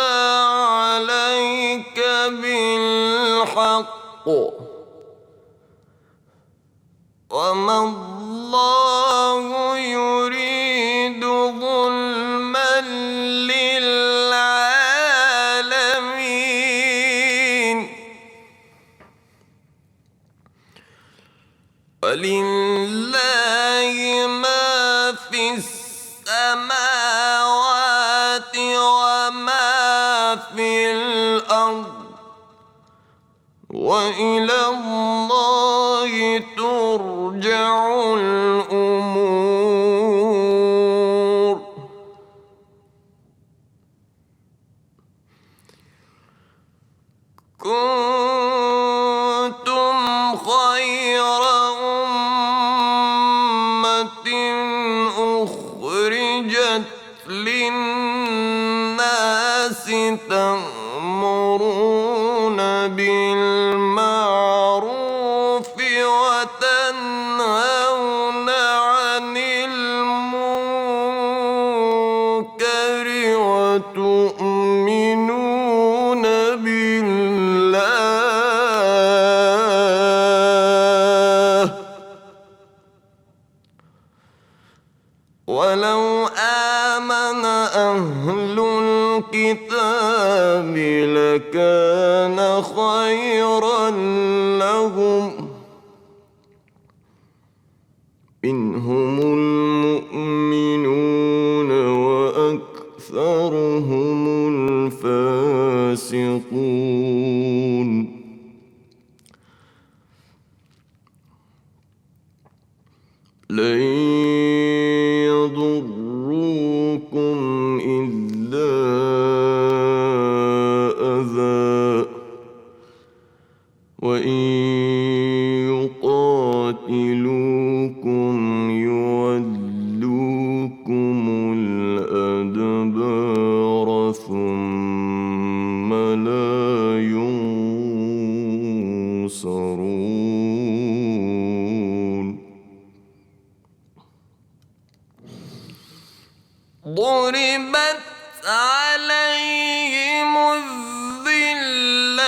عليك بالحق وما الله يريد ظلما للعالمين. ولله ما في السماوات وما في الأرض وإلى الله ترجع الأمور. كنتم خير أمة أخرجت للناس تأمرون بالمعروف وتنهون عن المنكر وتؤمنون بالله. ولو آمن أهل الكتاب لكان خيرا لهم منهم المؤمنون وأكثرهم الفاسقون. لن يضروكم إلا أذى وإن يقاتلوكم يولوكم الأدبار ثم لا ينصرون. ينصرون ضربت عليهم الذلة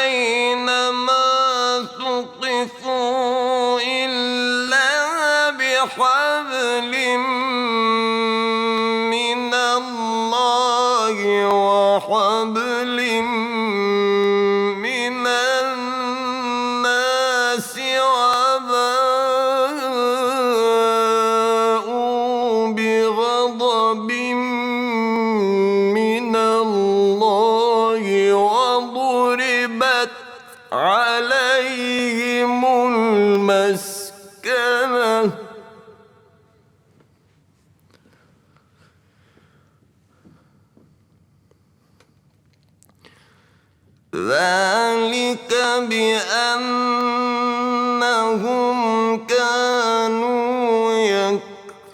أينما ثقفوا إلا بحبل من الله وحبل من الناس وباءوا بغضب من الله وضربت عليهم المسكنة ذلك بأنهم كانوا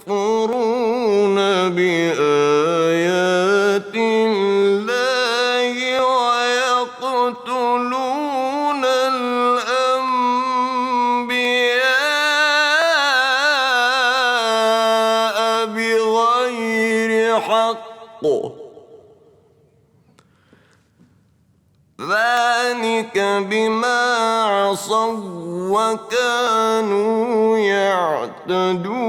يكفرون بآيات الله ويقتلون الأنبياء بغير حق ذلك بما عصوا وكانوا يعتدون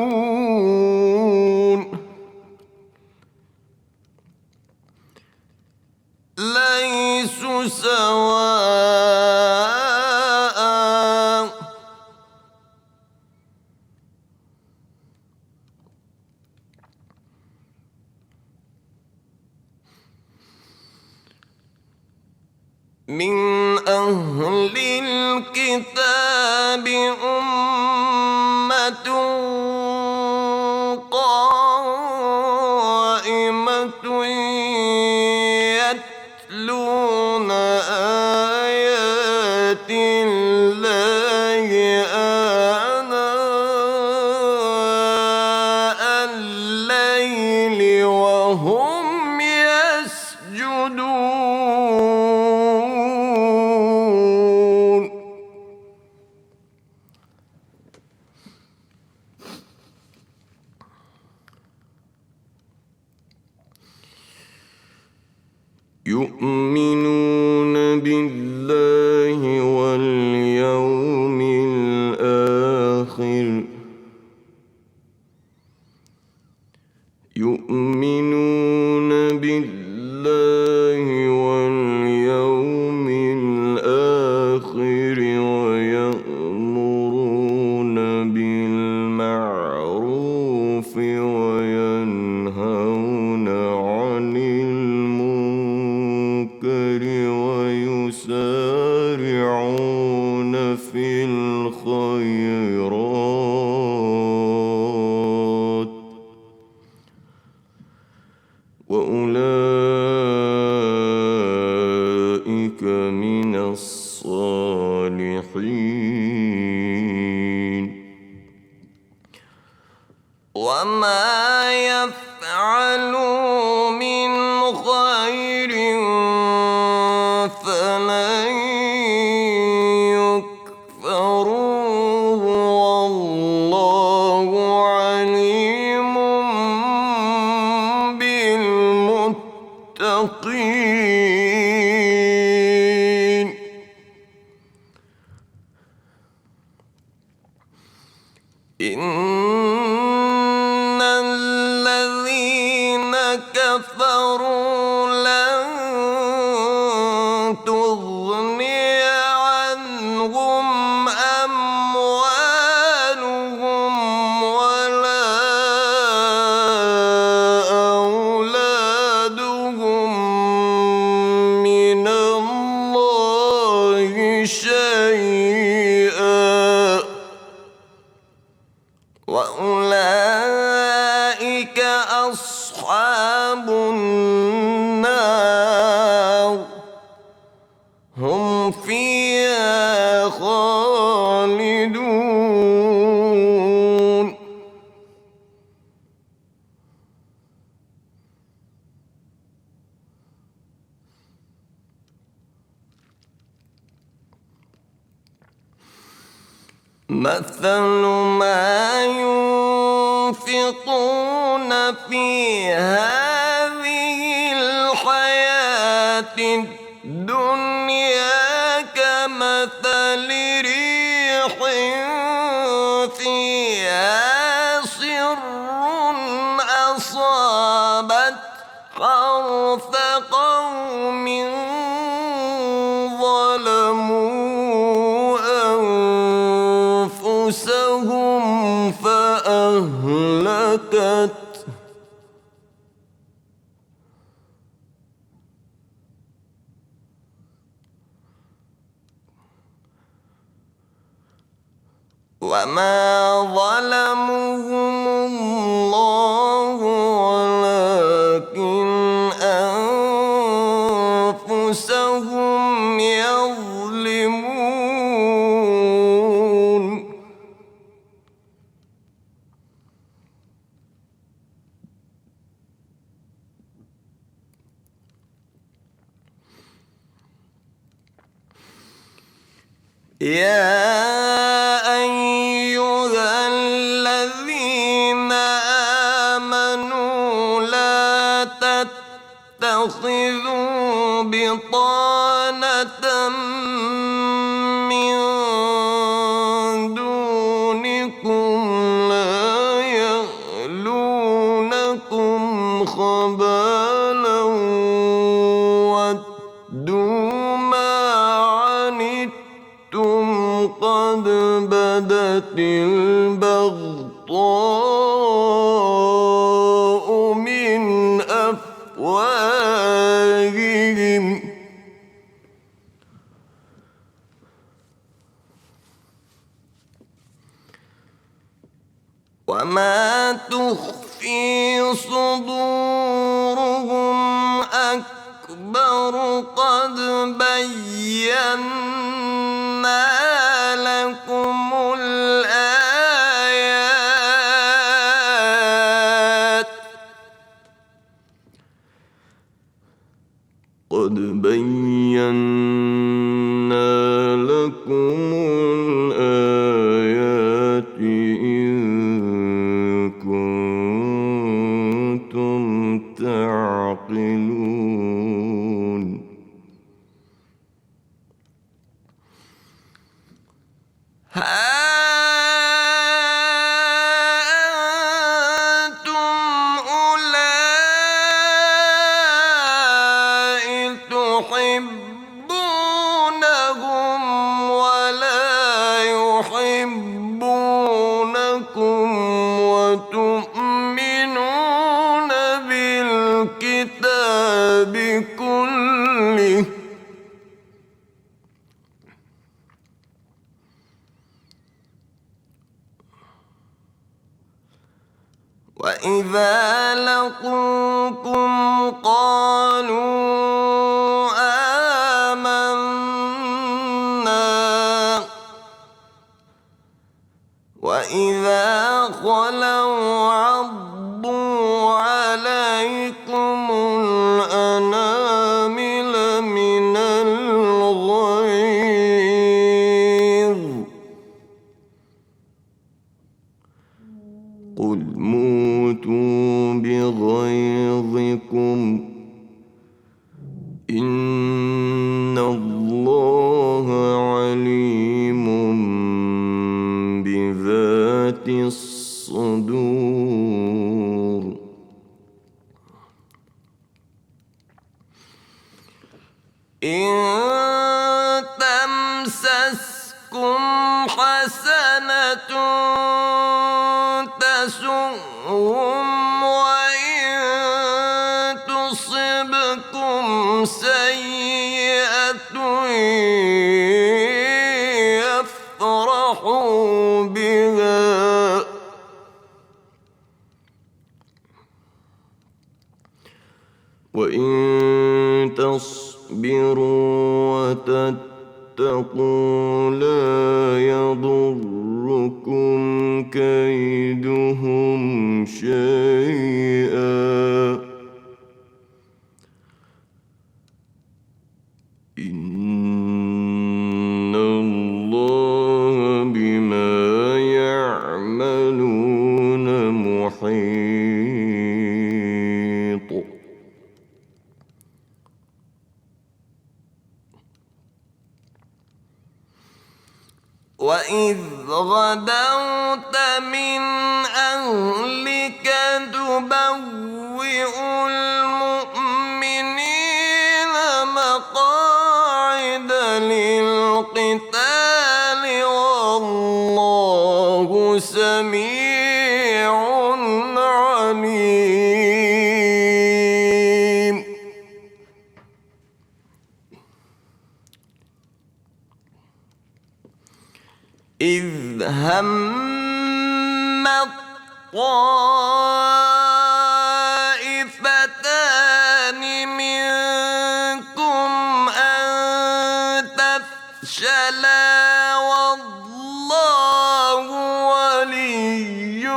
ليسوا سواء من أهل الكتاب أمة قائمة يتلون آيات الله آناء الليل وهم يسجدون يؤمنون بالله واليوم الآخر يؤمنون بالله واليوم الآخر ويأمرون بالمعروف وينهون عن المنكر ويسارعون في الخيرات وأولئك من الصالحين وما يفعلوا من خير فلن يكفروه والله عليم بالمتقين إن الذين كفروا لن تغني عنهم أموالهم ولا أولادهم من الله شيئا وأولئك أصحاب النار هم فيها خالدون مثل ما ينفقون في هذه الحياة الدنيا كمثل ريح فيها صر أصابت حرث قوم ظلموا أنفسهم فأهلكت وما ظلمهم الله ولكن أنفسهم يظلمون يا أيها الذين آمنوا لا تتخذوا بطانة من دونكم لا يألونكم خبالا ودوا ما عنتم قد بدت البغضاء من أفواههم وما تخفي صدورهم أكبر قد بينا لكم الآيات قد بينا لكم الآيات إن كنتم تعقلون ها أنتم أولئك تحبونهم ولا يحبونكم وتؤمنون بالكتاب كله وإذا لقوكم قالوا آمنا وإذا خلوا عضوا عليكم الأنامل من الغيظ قل موتوا بغيظكم إن الله عليم بذات الصدور إن تمسسكم حسنة تسؤهم وإن تصبكم سيئة يفرحوا بها وإن تصبروا وتتقوا لا يضركم كيدهم شيئا إن الله بما وإذ غدوت من أهلك تبوئ المؤمنين مقاعد للقتال والله سميع عليم. إذ هم الطائفتان منكم أن تفشلا والله وليهما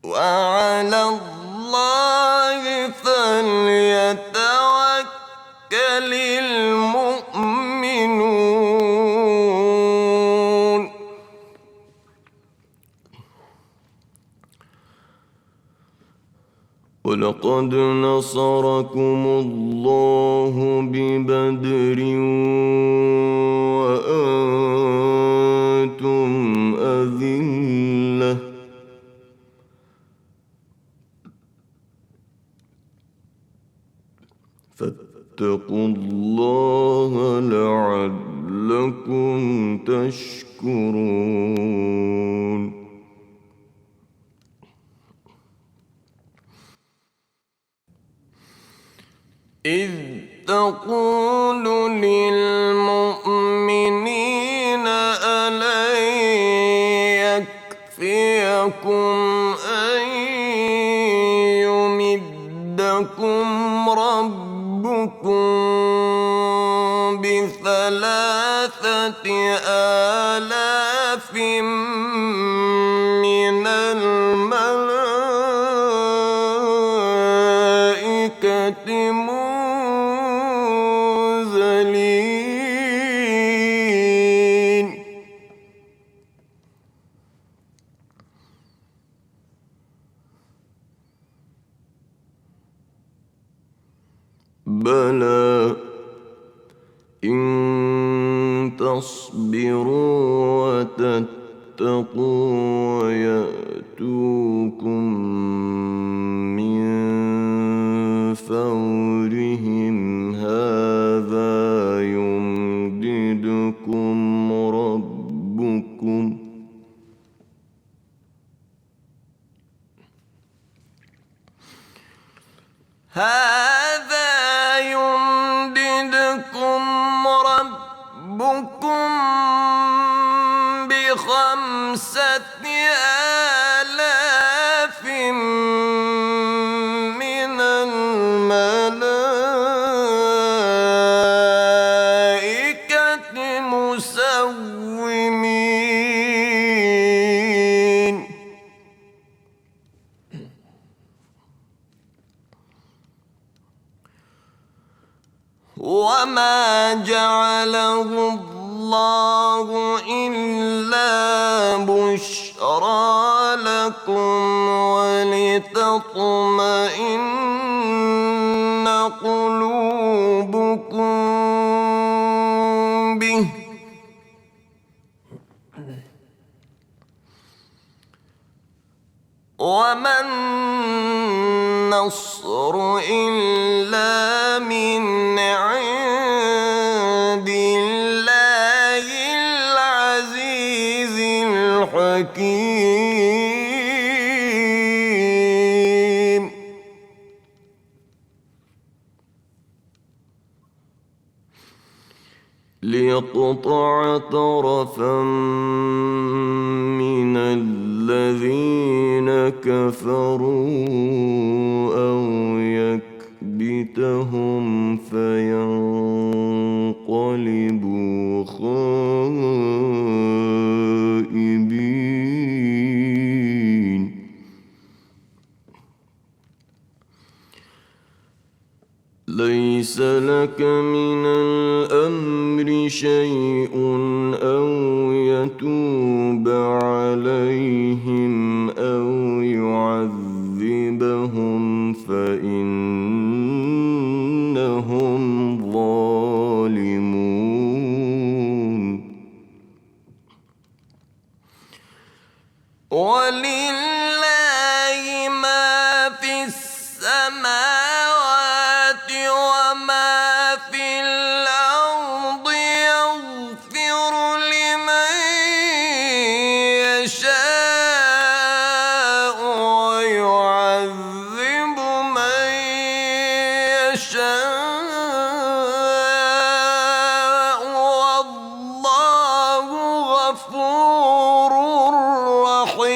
وعلى الله فليتوكل المؤمنون. ولقد نصركم الله ببدر وأنتم أذلة فاتقوا الله لعلكم تشكرون. إذ تقول للمؤمنين ألن يكفيكم أن يمدكم ربكم ب3,000 آلاف من الملائكة منزلين. بلى إن تصبروا وتتقوا ويأتوكم من فورهم هذا يمددكم ربكم ب5,000 من الملائكة مسومين. وما جعله الله إلا بشرى لكم ولتطمئن قلوبكم به وما النصر إلا من عند الله العزيز الحكيم. ليقطع طرفا من الذين كفروا أو يكبتهم فينقلبوا خائبين. ليس لك من الأمر شيء أو يتوب عليهم أو يعذبهم فإنهم يشاء والله غفور رحيم.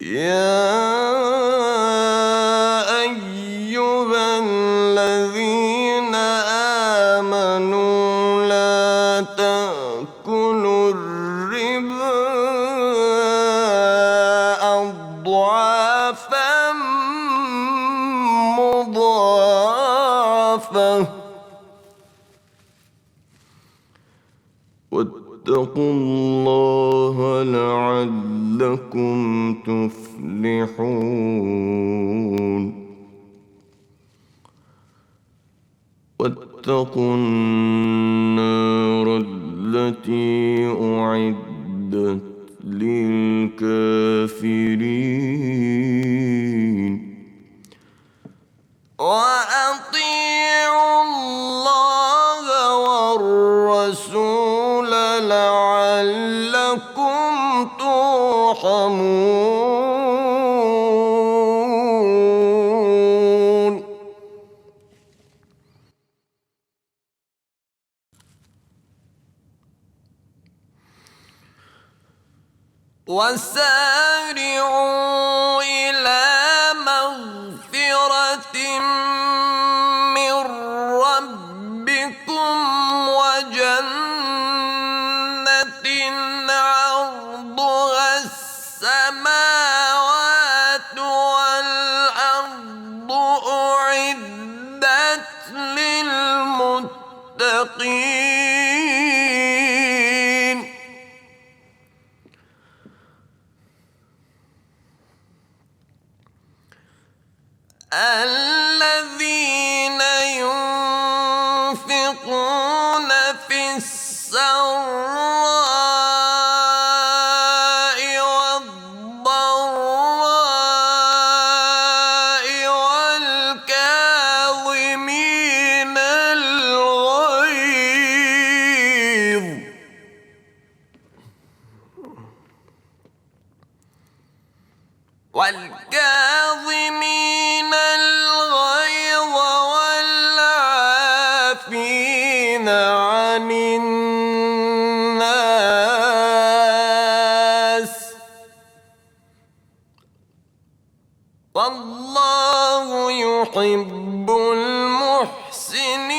يا أيها الذين آمنوا لا تأكلوا الربا أضعافا مضاعفة واتقوا الله لعلكم تفلحون. واتقوا النار التي أعدت للكافرين. وأطيعوا الله والرسول لعلكم ترحمون. وسارعوا إلى مغفرة من ربكم وجنة عرضها السماوات والأرض أعدت للمتقين. الذين ينفقون في السراء والضراء والكاظمين الغيظ والعافين عن الناس والله يحب المحسنين.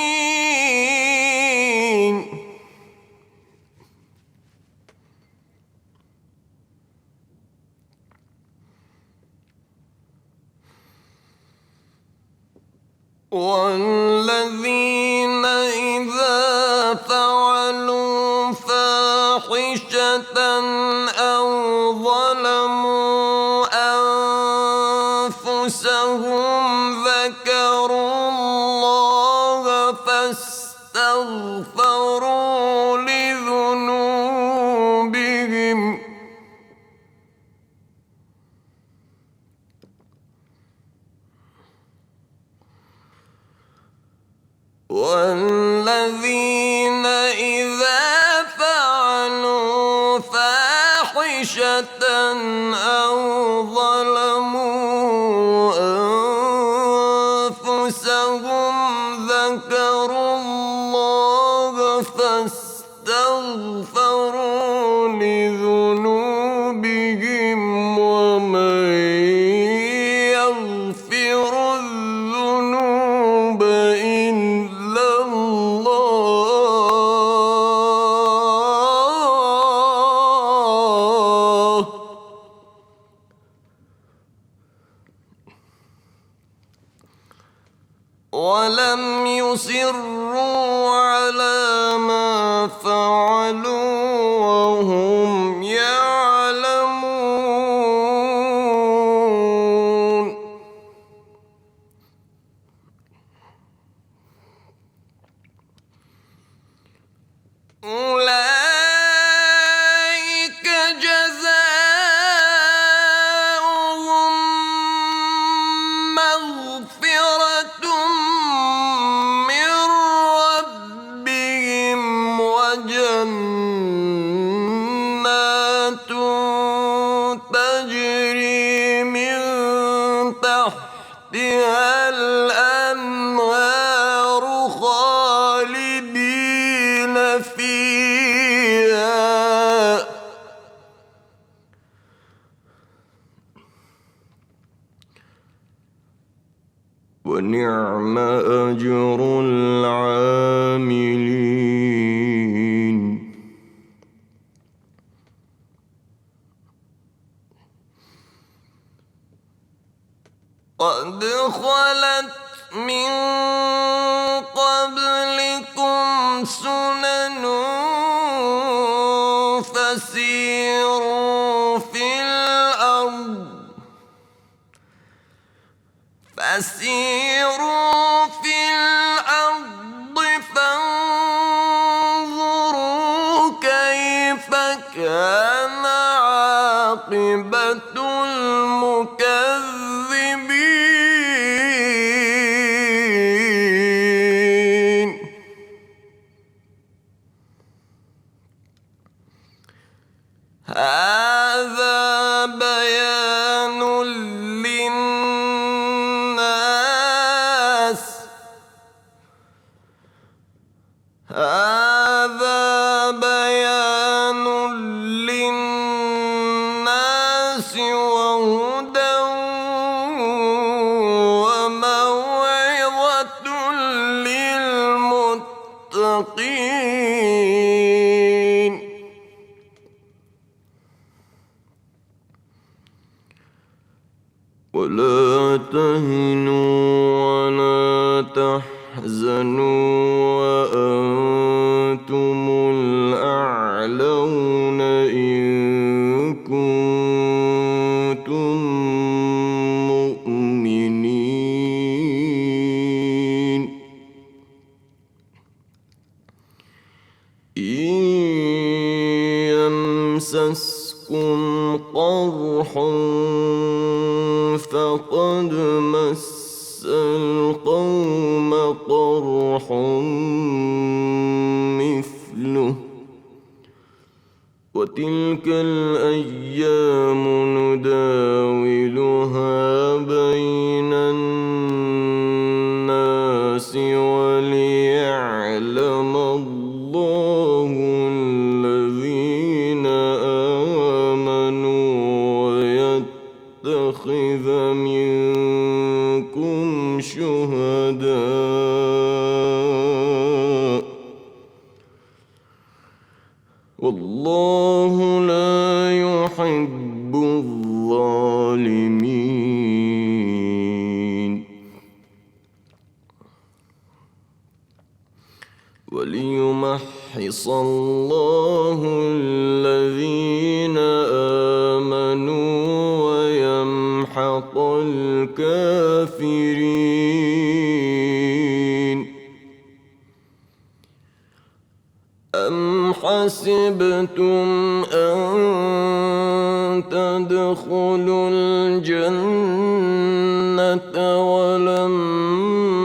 والذين إذا فعلوا فاحشة أو ظلموا أنفسهم ذكروا الله فاستغفروا لذنوبهم والذين إذا فعلوا فاحشة أو ظلموا أنفسهم ذكروا الله فاستغفروا لذنوبهم ومن يغفر الذنوب إلا الله ولم يصروا على ما فعلوا وهم يعلمون. أولئك جزاؤهم مغفرة من ربهم وجنة ونعم أجر العاملين. قد خلت من قبلكم سنن فسيروا في الأرض فانظروا كيف كان عاقبة المكذبين. هذا بيان للناس وهدى وموعظة للمتقين. ولا تهنوا ولا تحزنوا وأنتم الأعلون إن كنتم مؤمنين. إن يمسسكم قرح فقد مس القوم قرح مثله وتلك الأيام نداولها بين الناس وليعلم الله الذين آمنوا ويتخذ منكم شهداء والله لا يحب الظالمين. وليمحص الله الذين آمنوا ويمحق الكافرين. أم حسبتم أن تدخلوا الجنة ولما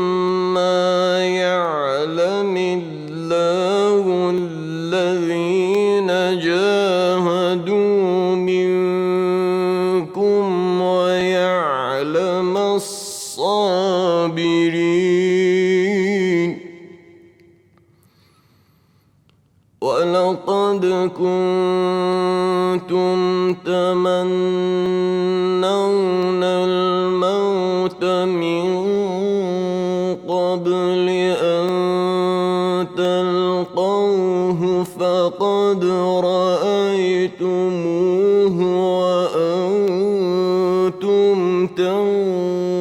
يعلم الله الذين جاهدوا منكم ويعلم الصابرين. ولقد كنتم تمنون الموت من قبل أن تلقوه فقد رأيتموه وأنتم تنظرون.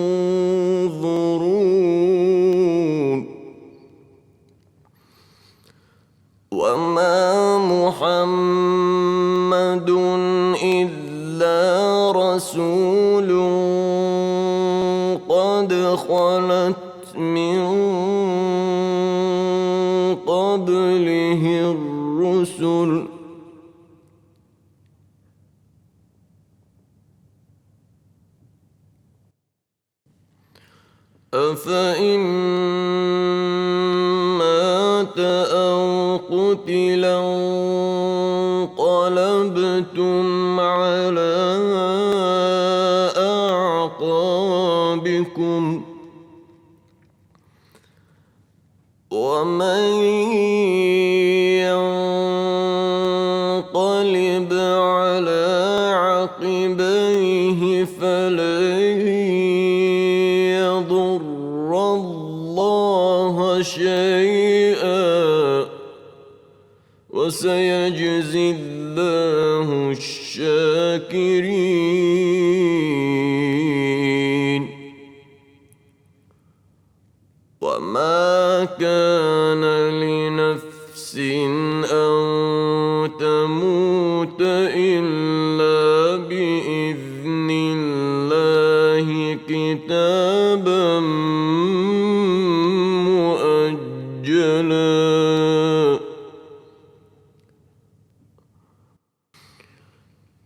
وما محمد إلا رسول قد خلت من قبله الرسل أفإن مات أو قتلا انقلبتم على أعقابكم ومن ينقلب على عقبيه فلن يضر شيئا وسيجزي الله الشاكرين. وما كان لنفس أن تموت إلا بإذن الله كتابا مؤجلا.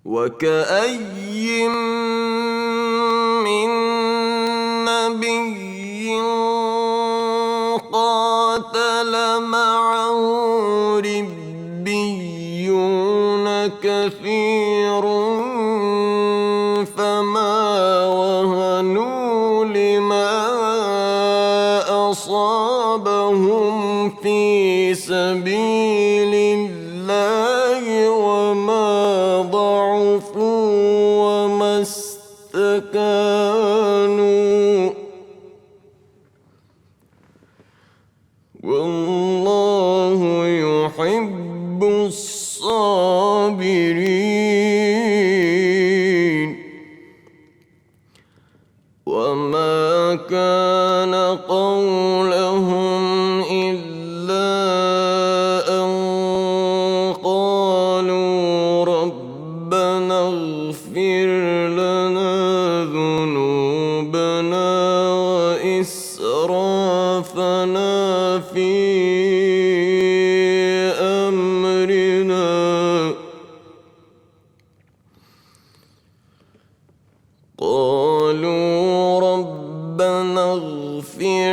وكأي من نبي قاتل معه ربيون كثير فما وهنوا لما أصابهم في سبيل الله وما ضعفوا وما استكانوا والله يحب الصابرين. وما كان قولهم إلا أن قالوا ربنا اغفر لنا ذنوبنا وإسرافنا في أمرنا قالوا ربنا اغفر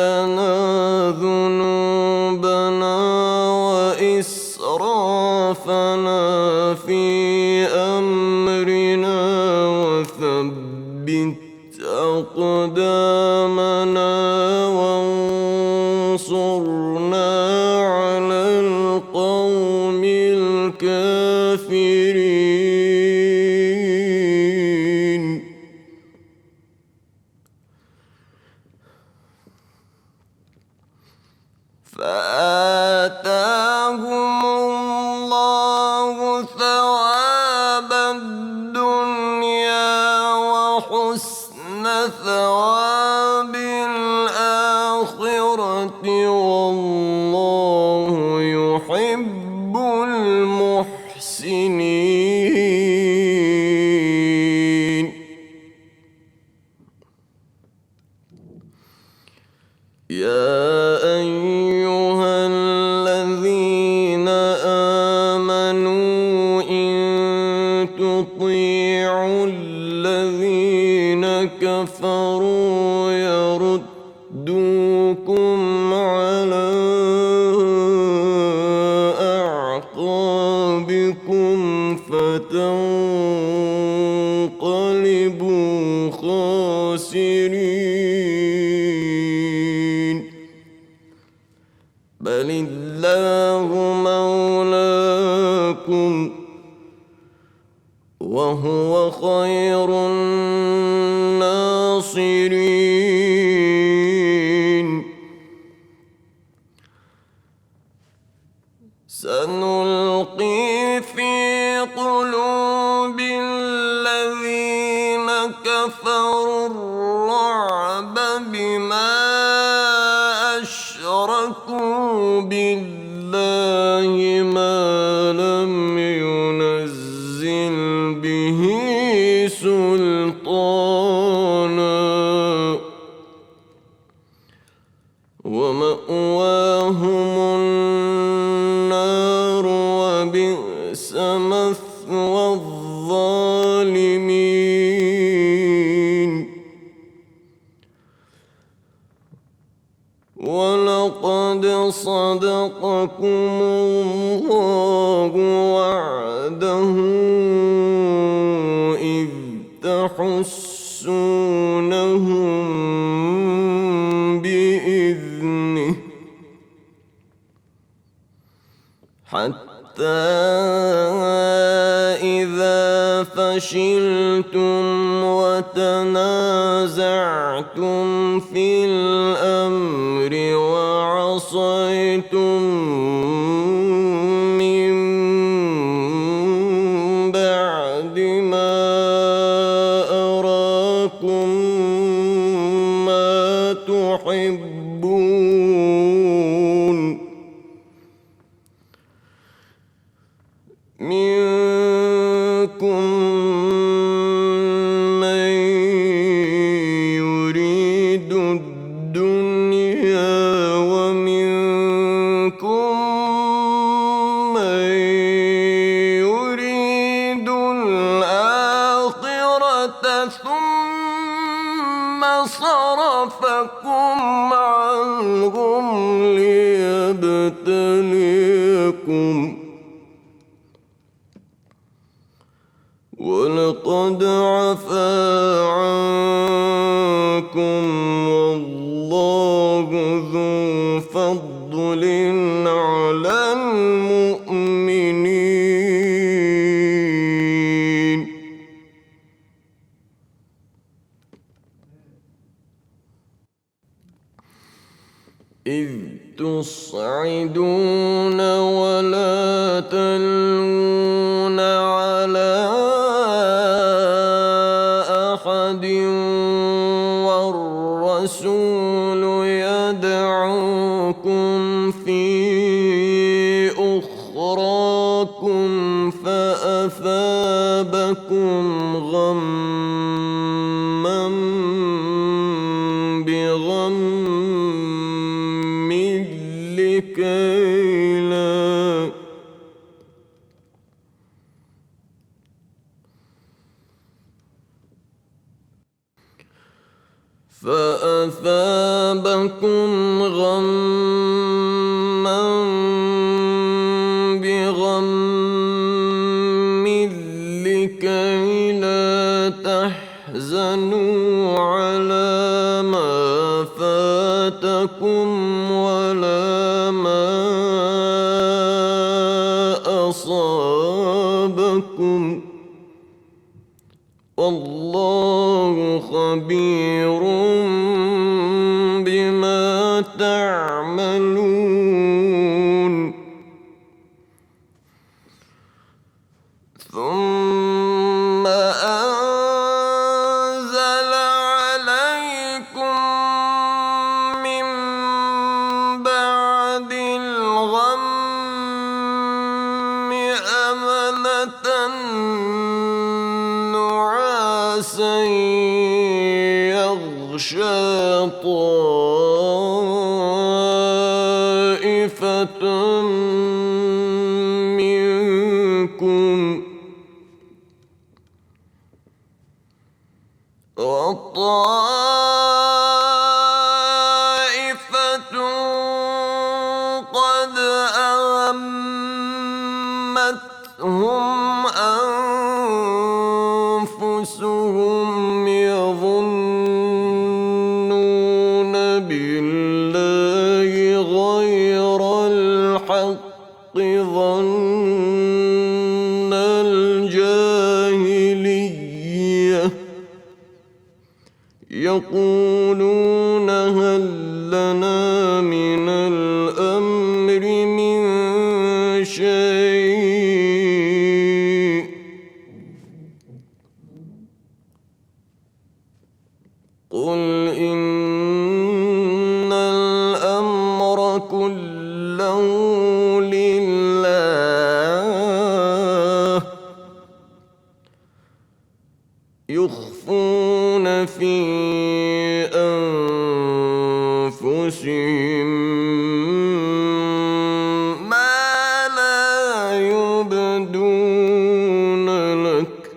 لنا ذنوبنا وإسرافنا في أمرنا وثبت أقدامنا وانصرنا على القوم الكافرين. فآتاهم الله ثواب الدنيا وحسن ثواب الآخرة والله يحب المحسنين. يا أيها الذين آمنوا إن تطيعوا الذين كفروا يردوكم على أعقابكم فتنقلبوا خاسرين. بل الله مولاكم وهو خير الناصرين. سنلقي في قلوب الذين كفروا الرعب بما أشركوا بالله ما لم ينزل به سلطانا ومأواهم النار وبئس مثوى الظالمين. ولقد صدقكم الله وعده إذ تحسونهم بإذنه حتى إذا فشلتم وتنازعتم في الأمر عصيتم من بعد ما أراكم ما تحبون منكم من يريد الدنيا ومنكم من يريد الآخرة ثم صرفكم عنهم ليبتليكم ولقد عفا عنكم والله ذو فضل على المؤمنين إذ تصعدون ولا تلوون على أحد والرسول يدعوكم في أخراكم فأثابكم غما بغم فأثابكم غما بغم لكي لا تحزنوا على ما فاتكم ولا ما أصابكم والله خبير بما تعملون ثم أنزل عليكم من بعد الغم أمنة نعاسا يغشى طائفة منكم وطائفة قد أهمتهم أنفسهم يظنون بالله غير الحق ظن الجاهلية يقولون هل لنا من الأمر من شيء قل إن الأمر كله لله يخفون في أنفسهم ما لا يبدون لك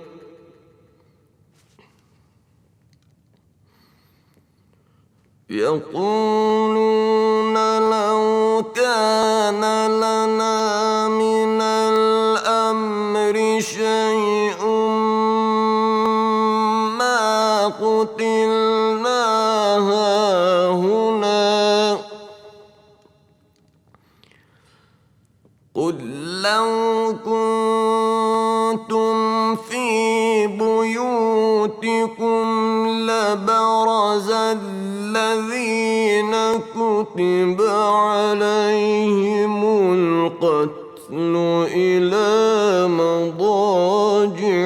يقولون لو كان لنا من الأمر شيء ما قتلنا هاهنا قل لو كنتم في بيوتكم لبرز الذين كتب كتب عليهم القتل إلى مضاجعهم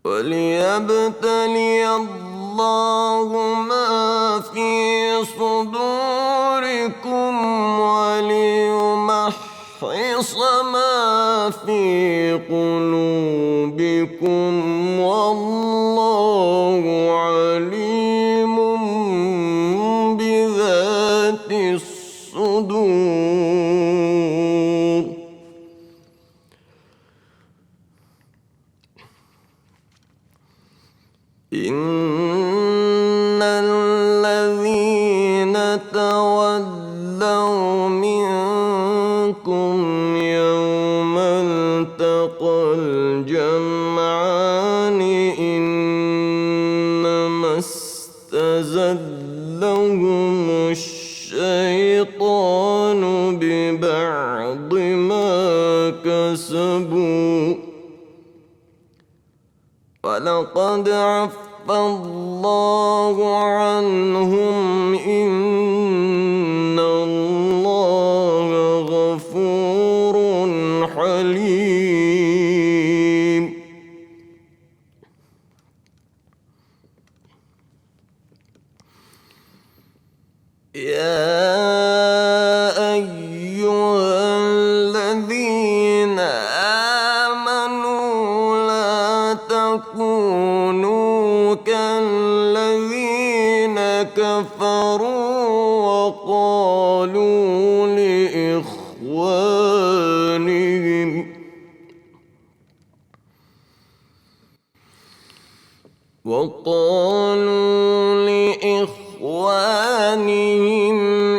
وليبتلي الله ما في صدوركم وليمحص ما في قلوبكم والله عليم بذات الصدور. إن الذين تولوا منكم يوم التقى الجمعان إنما استزلهم الشيطان ببعض ما كسبوا ولقد عفا الله عنهم إن الله غفور حليم. يا أيها الذين آمنوا لا تكونوا كالذين كفروا وقالوا لإخوانهم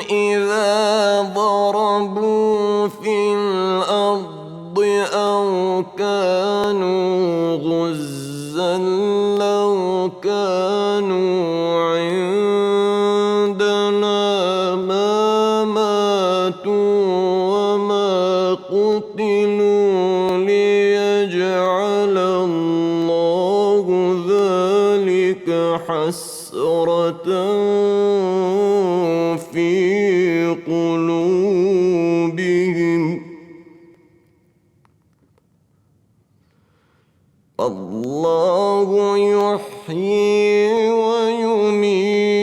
إذا ضربوا في الأرض أو كانوا غزا لو كانوا عندنا ما ماتوا وما قتلوا ليجعل الله ذلك حسرة في قلوبهم الله يحيي ويميت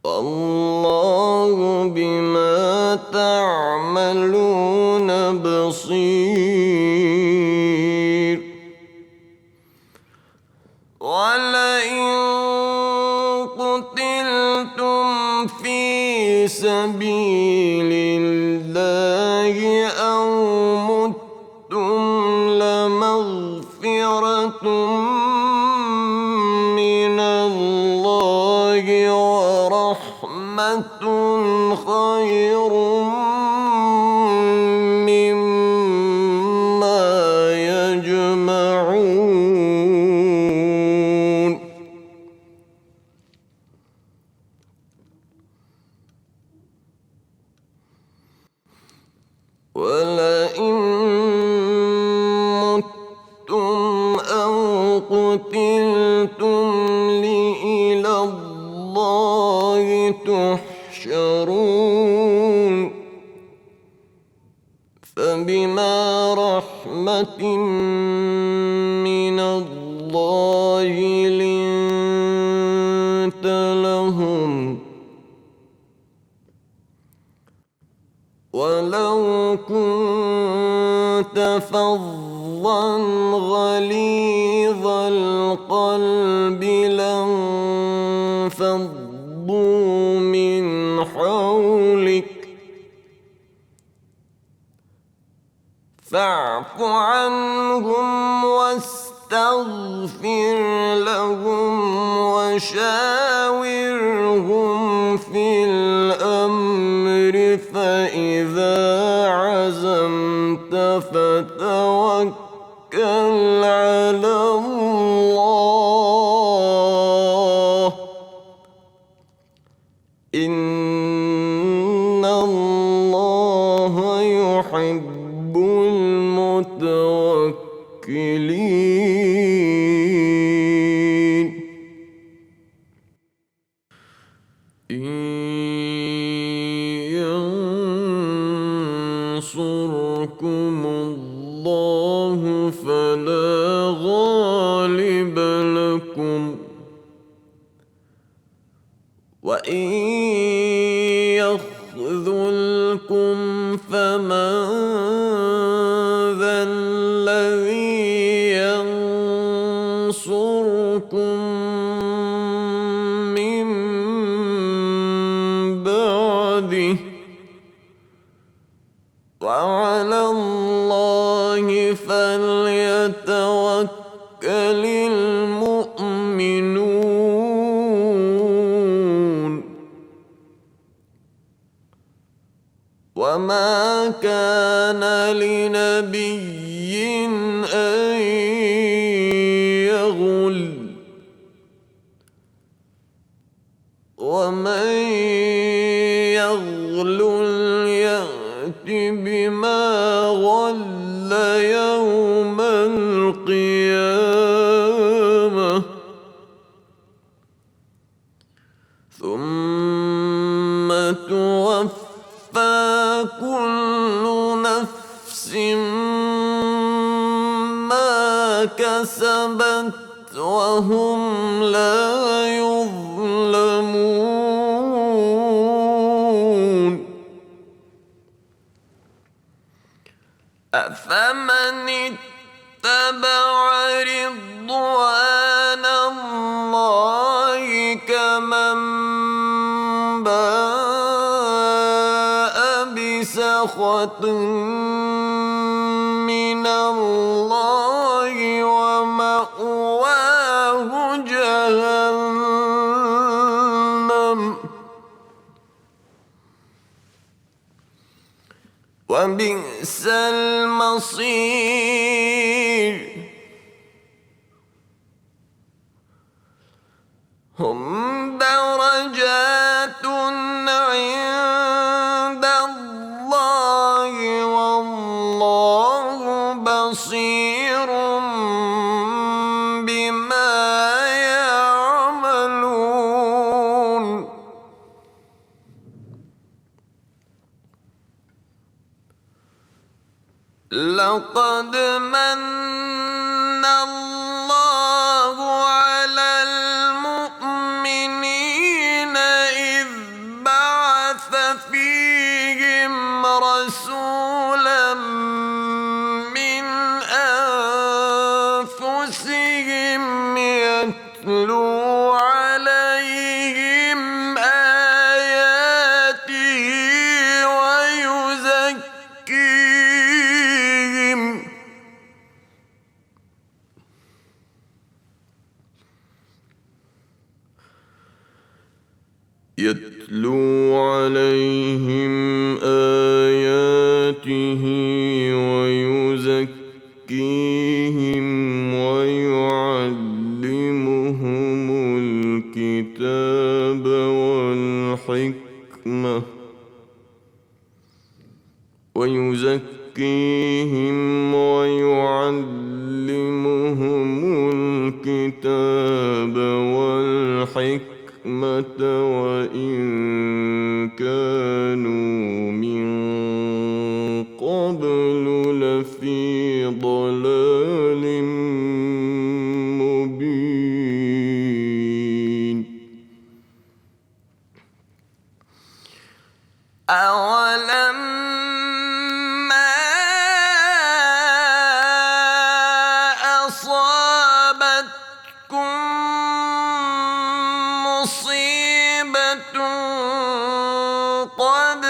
والله بما تعملون بصير. ولئن قتلتم في سبيل الله أو متم لمغفرة من الله ورحمة خير مما يجمعون. ولئن متم أو قتلتم إلى الله تحشرون فبما رحمة من الله لنت لهم ولو كنت فظا غليظ القلب لانفضوا من حولك فاعف عنهم واستغفر لهم وشاورهم في الأمر فإذا عزمت فتوكل على الله إن الله يحب المتوكلين. يخذلكم فمن ذا الذي ينصركم من بعده وعلى الله فليتوكل المؤمنون وما كان لنبي أن يغل ومن يغل يأت بما غل يوم القيامة ثم توفى كل نفس ما كسبت وهم لا يظلمون أفمن اتبع رضوان الله كمن باء بسخط من الله ومأواه جهنم وبئس المصير هم درجات عند الله والله بصير بما يعملون لقد من الله على المؤمنين إذ بعث فيهم رسولا من أنفسهم يتلو عليهم آياته ويزكيهم ويعلمهم الكتاب والحكمة وإن كانوا من قبل لفي ضلال مبين أولما أصابتكم مصيبة قد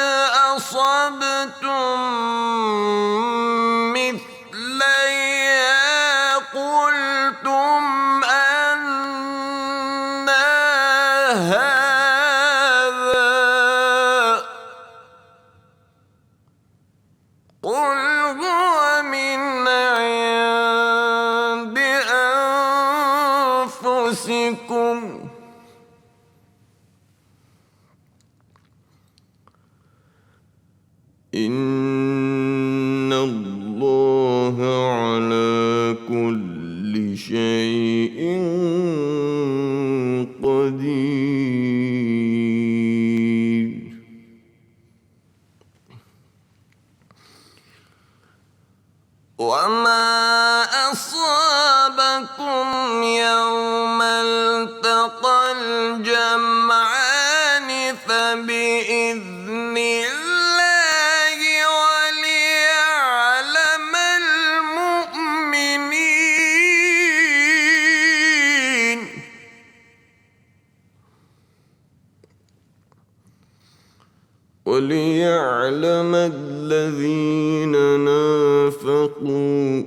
أصبتم مثليها قلتم أنى هذا قل هو من عند أنفسكم إن الله على كل شيء قدير وما أصابكم يوم التقى الجمعان فبإذن وليعلم الذين نافقوا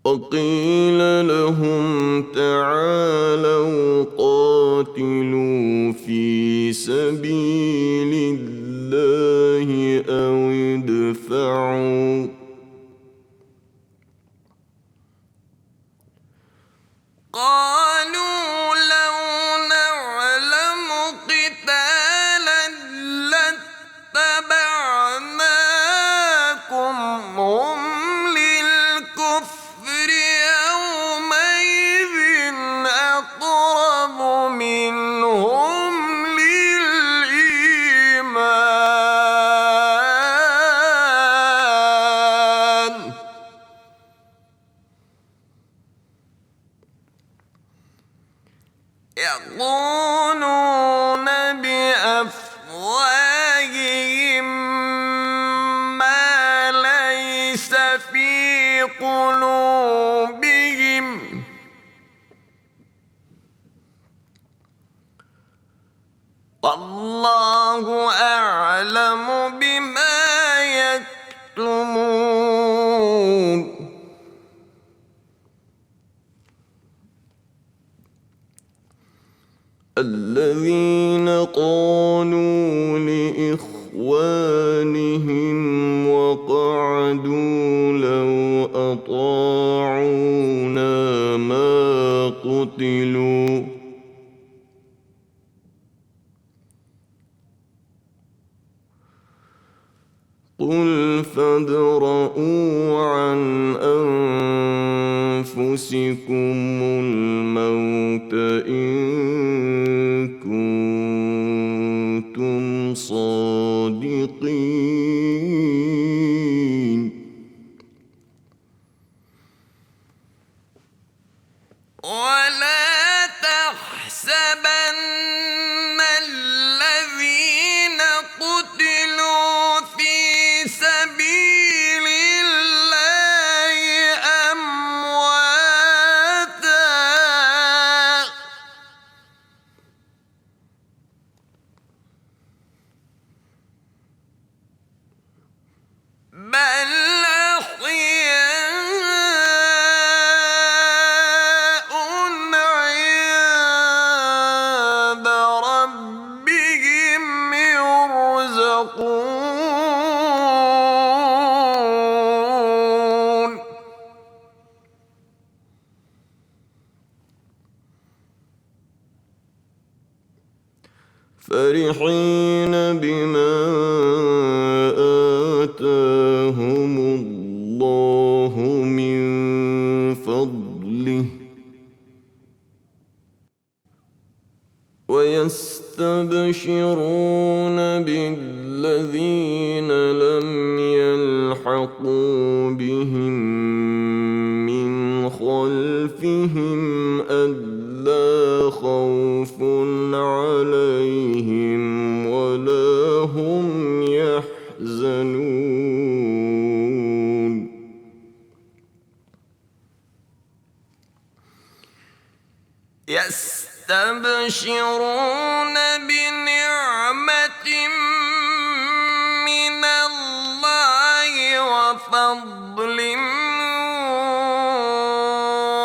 وقيل لهم تعالوا قاتلوا في سبيل الله أو ادفعوا قالوا لو نعلم قتالا لاتبعناكم هم للكفر يومئذ أقرب منهم للإيمان يقولون بأفواههم ما ليس في قلوبهم والله أعلم بما يكتمون الذين قالوا لإخوانهم وقعدوا لو أطاعونا ما قتلوا قل فادرءوا عن أنفسكم الموت إن كنتم صادقين ولا تحسبن الذين قتلوا في سبيل الله أمواتا بل أحياء عند ربهم يرزقون فرحين بما آتاهم الله من فضله ويستبشرون بالذين لم يلحقوا بهم من خلفهم ألا خوف عليهم ولا هم يحزنون يستبشرون بنعمة من الله وفضل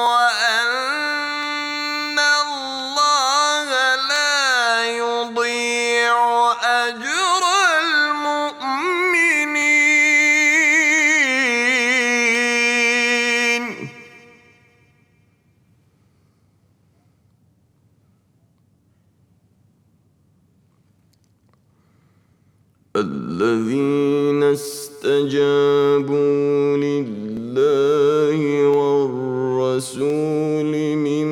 وأن الله لا يضيع أجر المؤمنين الذين استجابوا لله والرسول من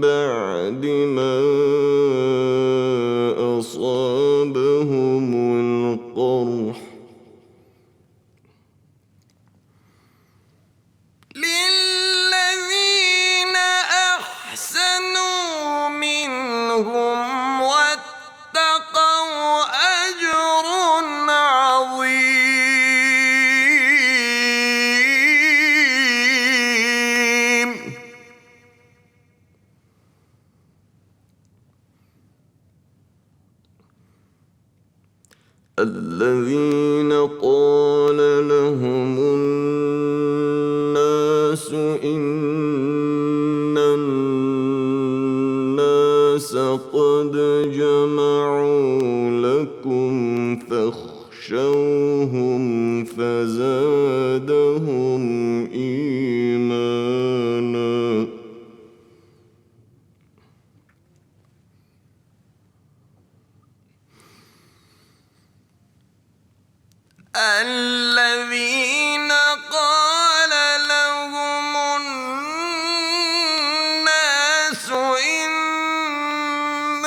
بعد ما أصابهم القرح للذين أحسنوا منهم واتقوا أجر عظيم الذين قال لهم الناس إن الناس قد جمعوا لكم فاخشوهم فزادهم إيمانا الذين قال لهم الناس إن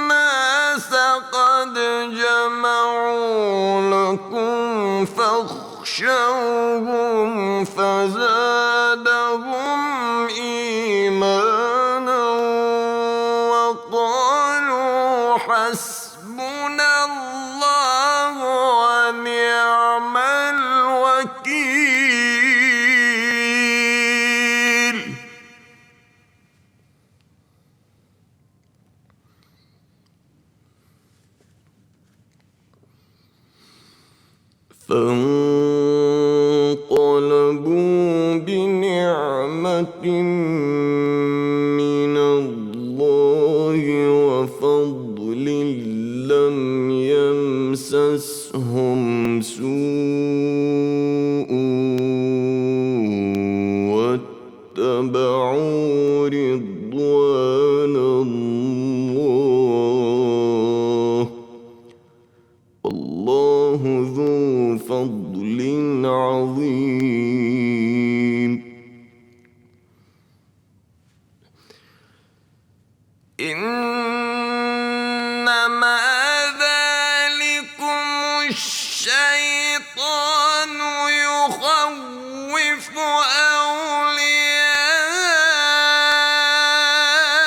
الناس قد جمعوا لكم فاخشوهم فزادهم إيمانا وقالوا حسبنا الله ونعم الوكيل فانقلبوا بنعمة من الله وفضل لم يمسسهم سوء واتبعوا رضوان الله والله ذو فضل عظيم إنما ذلكم الشيطان يخوف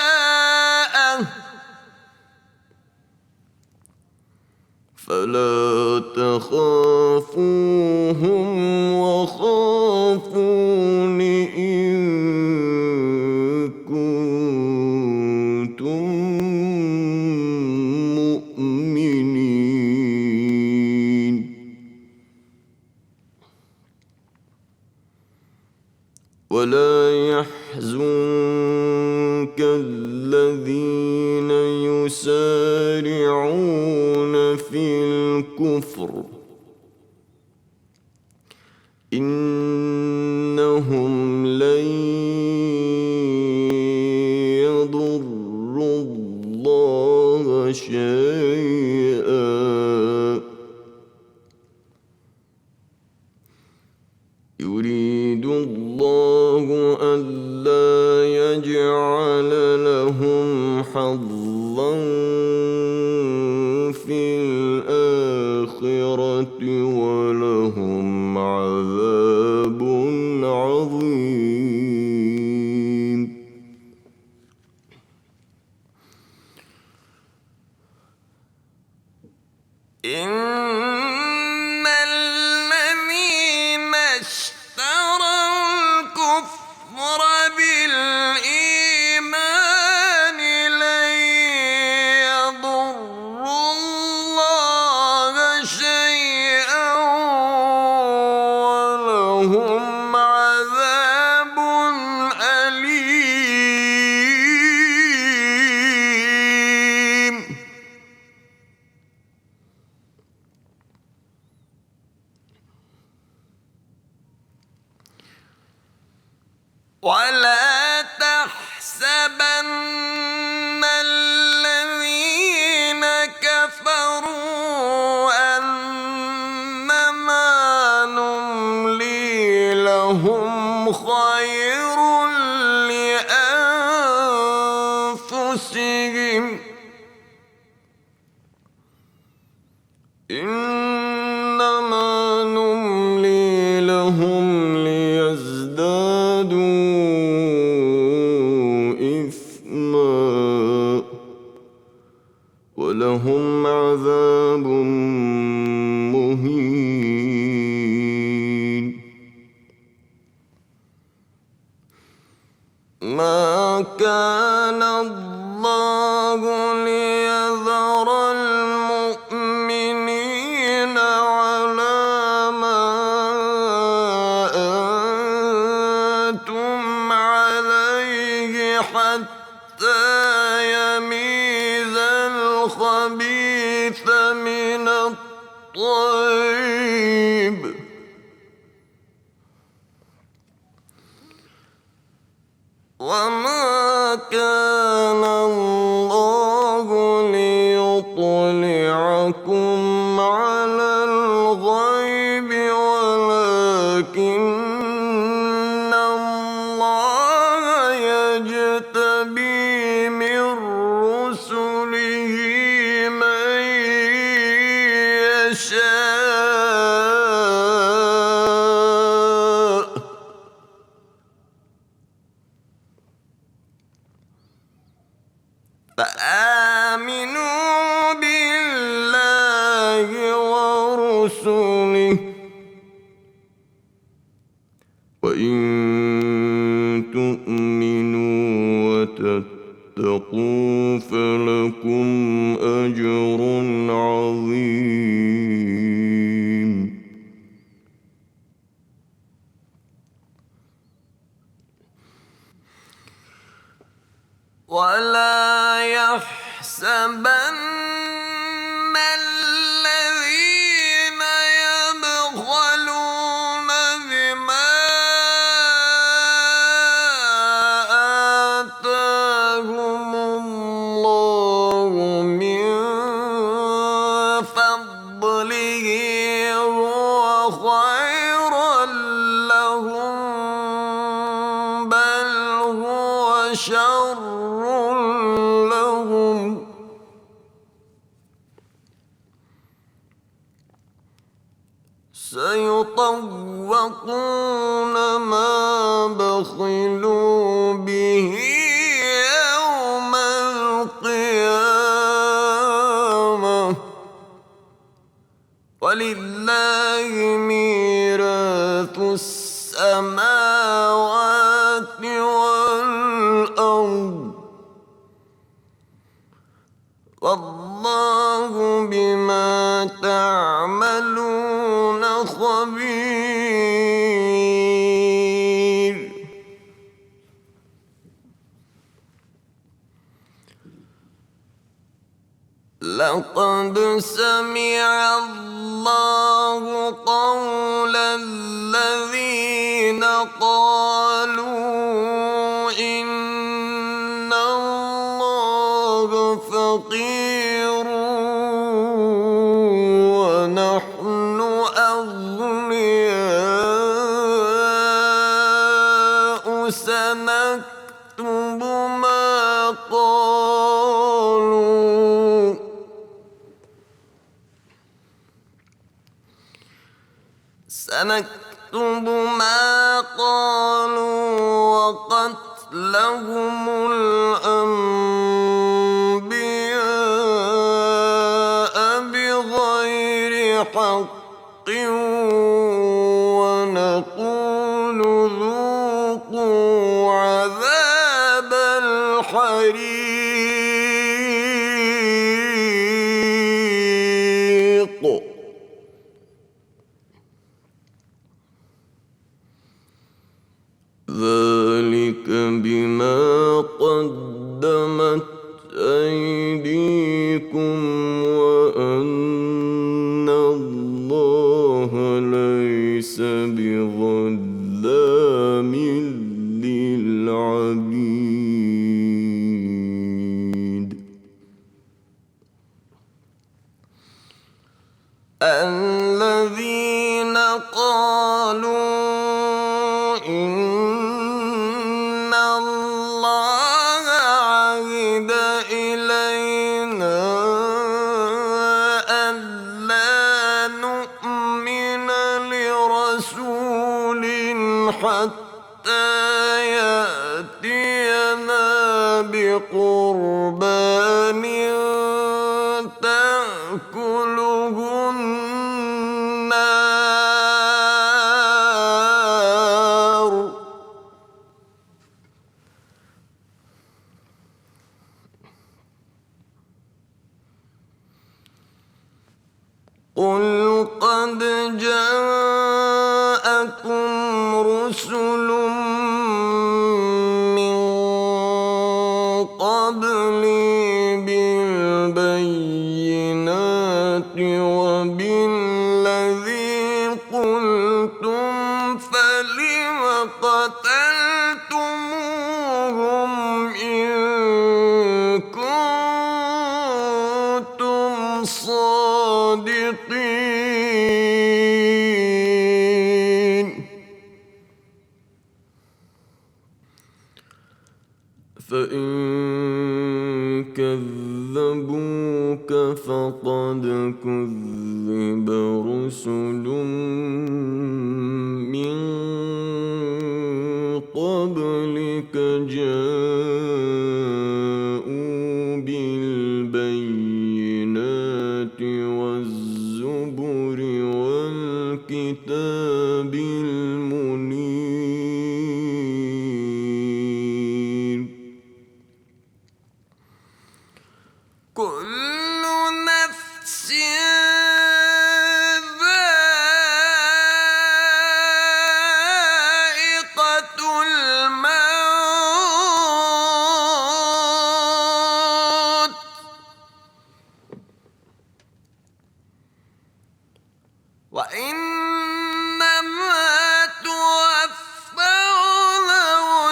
أولياءه فلا تخافوهم وخافون إن كنتم مؤمنين ولا يحزنك الذين يسارعون في الكفر إنهم لن يضروا الله شيئا يريد الله ألا يجعل لهم حظا في الآخرة ولهم عذاب عظيم إن الذين اشتروا الكفر بالإيمان لن يضروا الله شيئا ولهم عذاب أليم ولا تحسبن الذين كفروا أنما نملي لهم خير لأنفسهم إنما نملي لهم ليزدادوا إثما ولهم عذاب مهين ما كان الله ليذر المؤمنين يميز الخبيث من الطيب وما كان الله ليطلعكم على الغيب ولكن الله يجتبي من رسله من يشاء فآمنوا بالله ورسله وإن تؤمنوا وتتقوا فلكم أجر عظيم ولا يحسبن الذين يبخلون بما آتاهم الله من فضله هو خيرا لهم بل هو شر لهم سيطوقون ما بخلوا به يوم القيامة ولله ميراث السماوات والأرض والله بما تعملون خبير لقد سمع الله قول الذين قالوا إن الله فقير ونحن أغنياء سنكتب ما قالوا وقتلهم الأنبياء بغير حق ونقول ذوقوا عذاب الحريق ذلك بما قدمت أيديكم وأن الله ليس بظلام للعبيد الذين قالوا إن الله عهد إلينا ألا نؤمن لرسول حتى يأتينا بقربان تأكله النار قل قد جاءكم رسل من الصادقين فإن كذبوك فقد كذب رسل من قبلك جاءوا بالبينات والزبر والكتاب المنير كل نفس ذائقة الموت وإنما توفون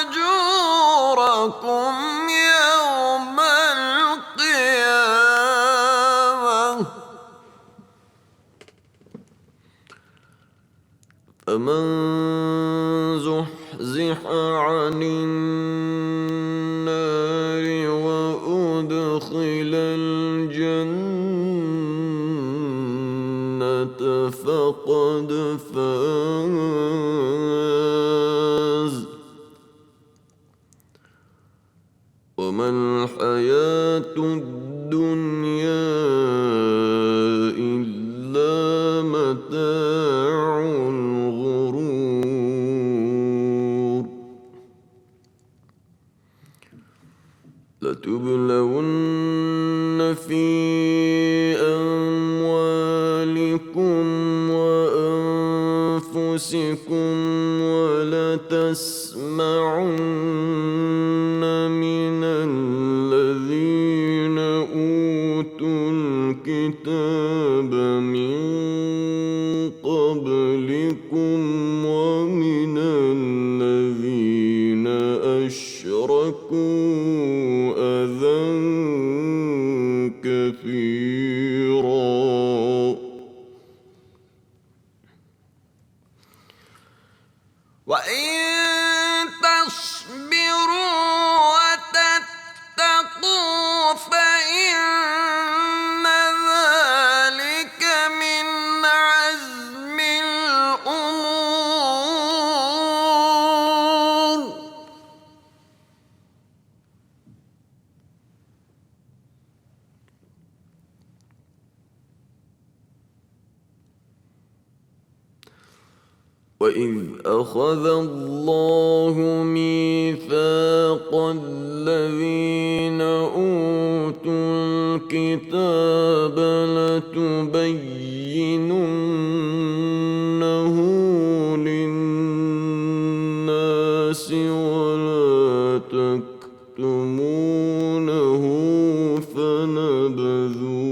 أجوركم يوم القيامة فمن زحزح عن النار وأدخل الجنة فقد فاز وما الحياة الدنيا إلا متاع الغرور لتبلون في أموالكم وأنفسكم ولتسمعن من الذين أوتوا الكتاب من قبلكم ومن الذين أشركوا أذى كثيرا وإن تصبروا وتتقوا فإن ذلك من عزم الأمور وإذ أخذ الله ميثاق الذين أوتوا الكتاب لتبيننه للناس ولا تكتمونه فنبذوه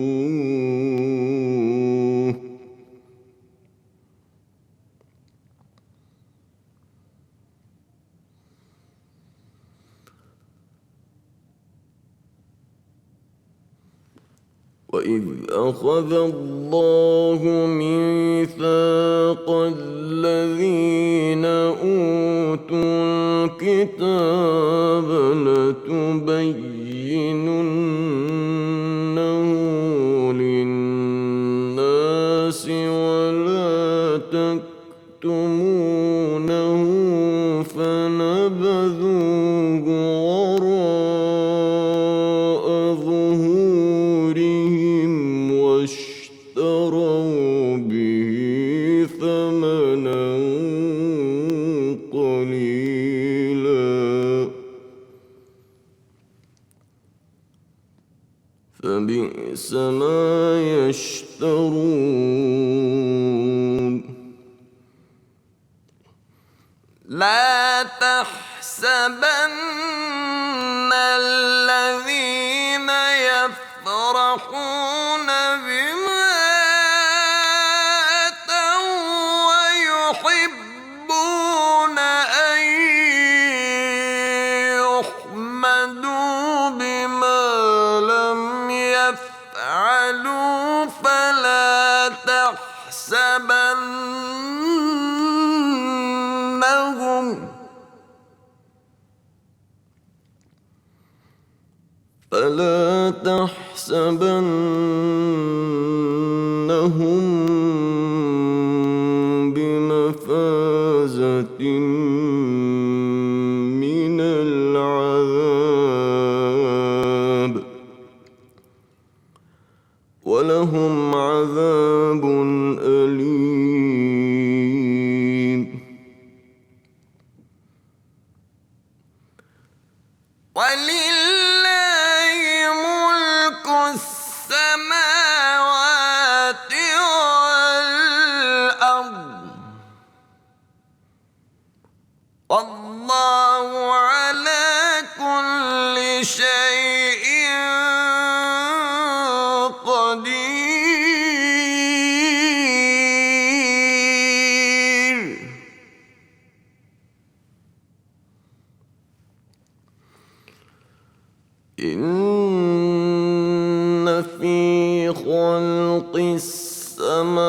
وإذ أخذ الله ميثاق الذين أوتوا الكتاب لتبيننه للناس ولا تكتمونه فنبذوه وراء ظهورهم واشتروا به ثمنا قليلا فبئس ما يشترون لا تحسبن الذين يفرحون بما أتوا ويحبون أن يحمدوا بما لم يفعلوا تحسبنهم بمفازة من العذاب ولهم عذاب أليم ولله ملك السماوات والأرض والله على كل شيء قدير إن في خلق السماوات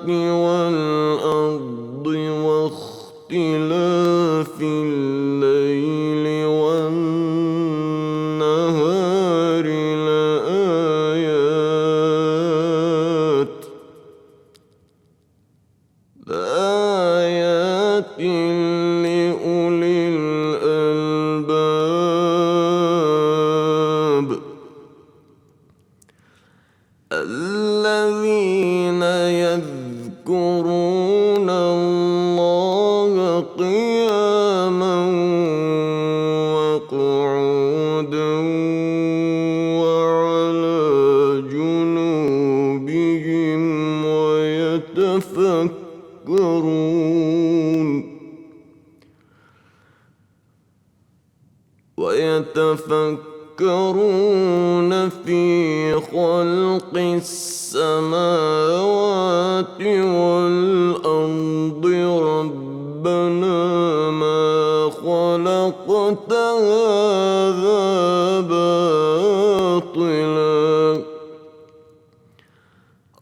والأرض واختلاف الليل والنهار لآيات لأولي الألباب الذين يذكرون الله قياما وقعودا وعلى جنوبهم ويتفكرون في خلق السماوات والأرض ربنا ما خلقت هذا باطلا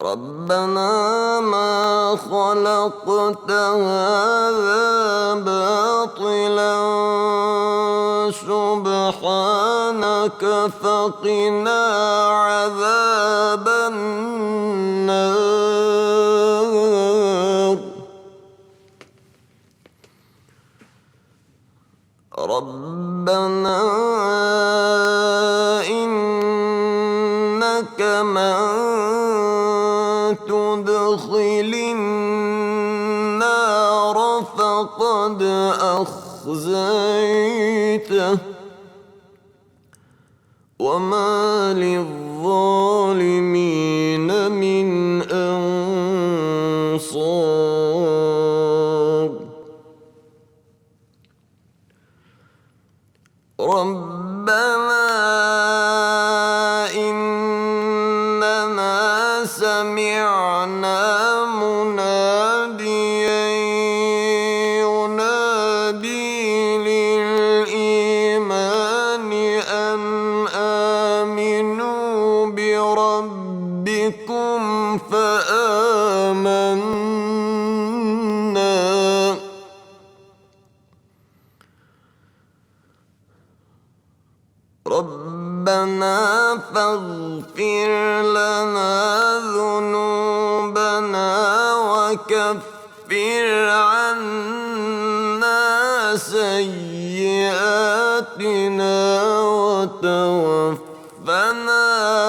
ربنا ما خلقت هذا باطلا سبحانك فقنا عذاب النار ربنا إنك من تدخل النار فقد أخزيته وما للظالمين من أنصار ربنا إننا سمعنا مناديا ينادي للإيمان أن آمنوا بربكم فآمنا ربنا فاغفر لنا ذنوبنا وكفر عنا سيئاتنا وتوفنا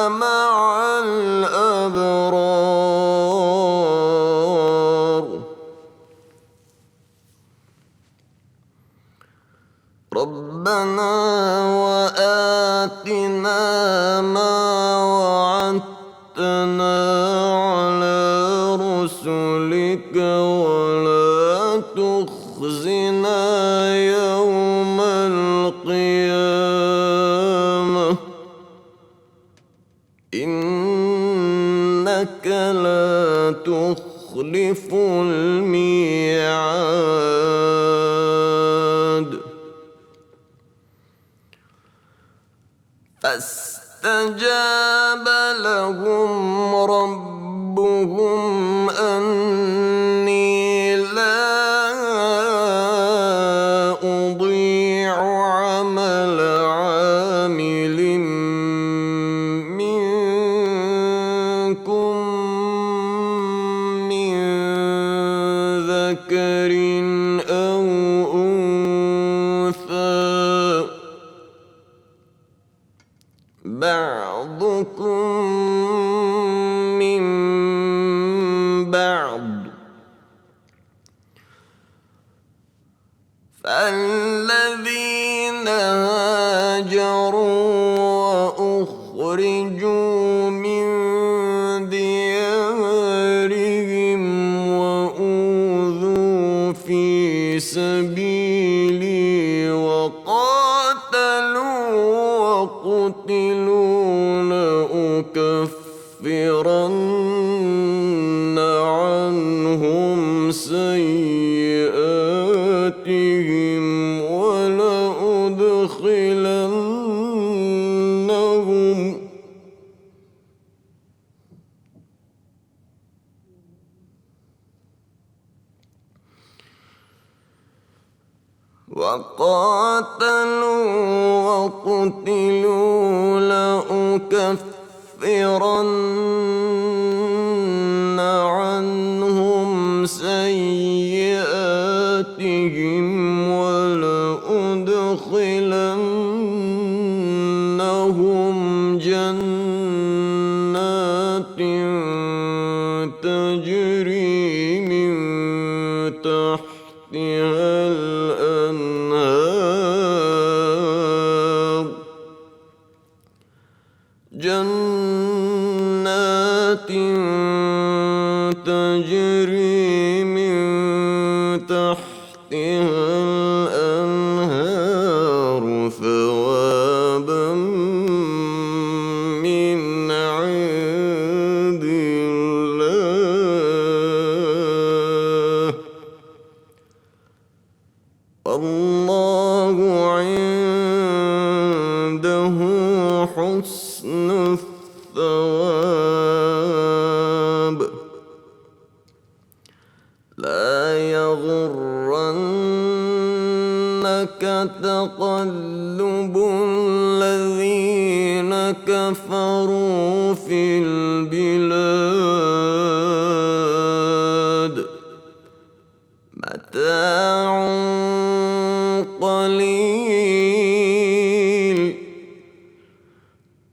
مع الأبرار ربنا وآتنا ما وعدتنا على رسلك ولا تخزنا يوم القيامة إنك لا تخلف الميعاد فاستجاب لهم ربهم ربهم أني لا أضيع عمل عامل منكم من ذكر أو أنثى بعضكم من بعض فالذين هاجروا وأخرجوا من ديارهم وأوذوا في سبيلي وقاتلوا وقتلوا لأكفرن عنهم سيئاتهم لأكفرن عنهم سيئاتهم ولأدخلنهم جنات تجري من تحتها الأنهار جنات تجري من تحتها الأنهار ثوابا من عند الله والله عنده حسن الثواب لا يغرنك تقلب الذين كفروا في البلاد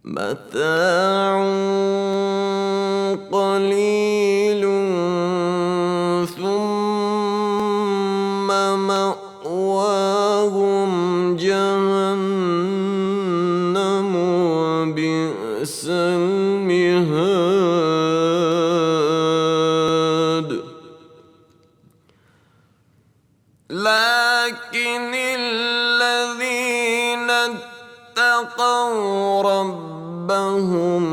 متاع قليل ثم مأواهم جهنم وبئس المهاد لكن الذين اتقوا ربهم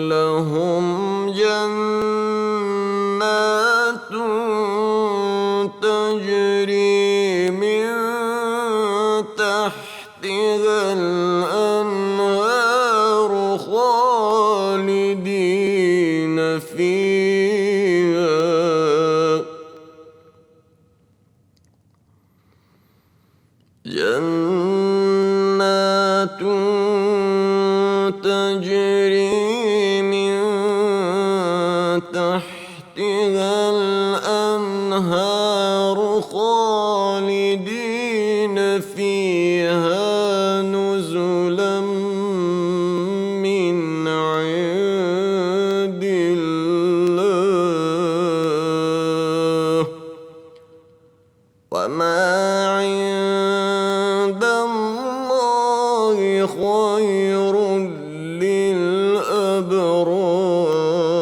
لهم جنات تجري من تحتها الأنهار خالدين فيها جنات تجري من تحتها الأنهار خالدين فيها نزلا من عند الله وما عند الله خير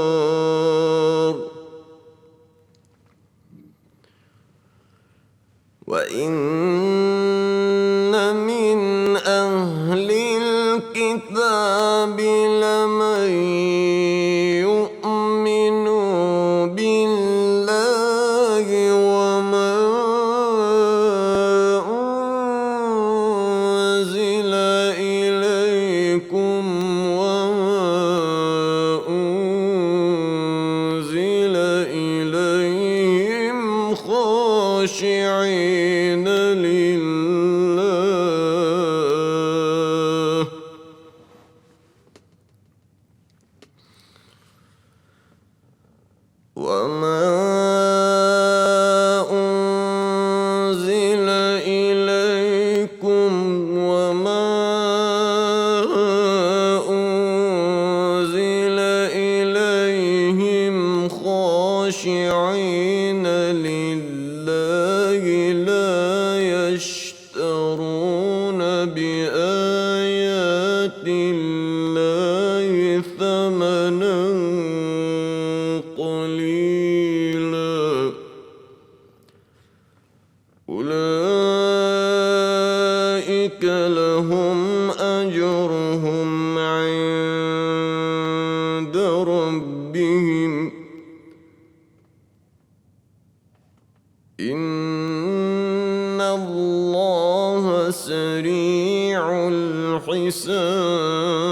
للأبرار وإن من أهل الكتاب لمن يؤمن بالله وما أنزل إليكم وما أنزل حساب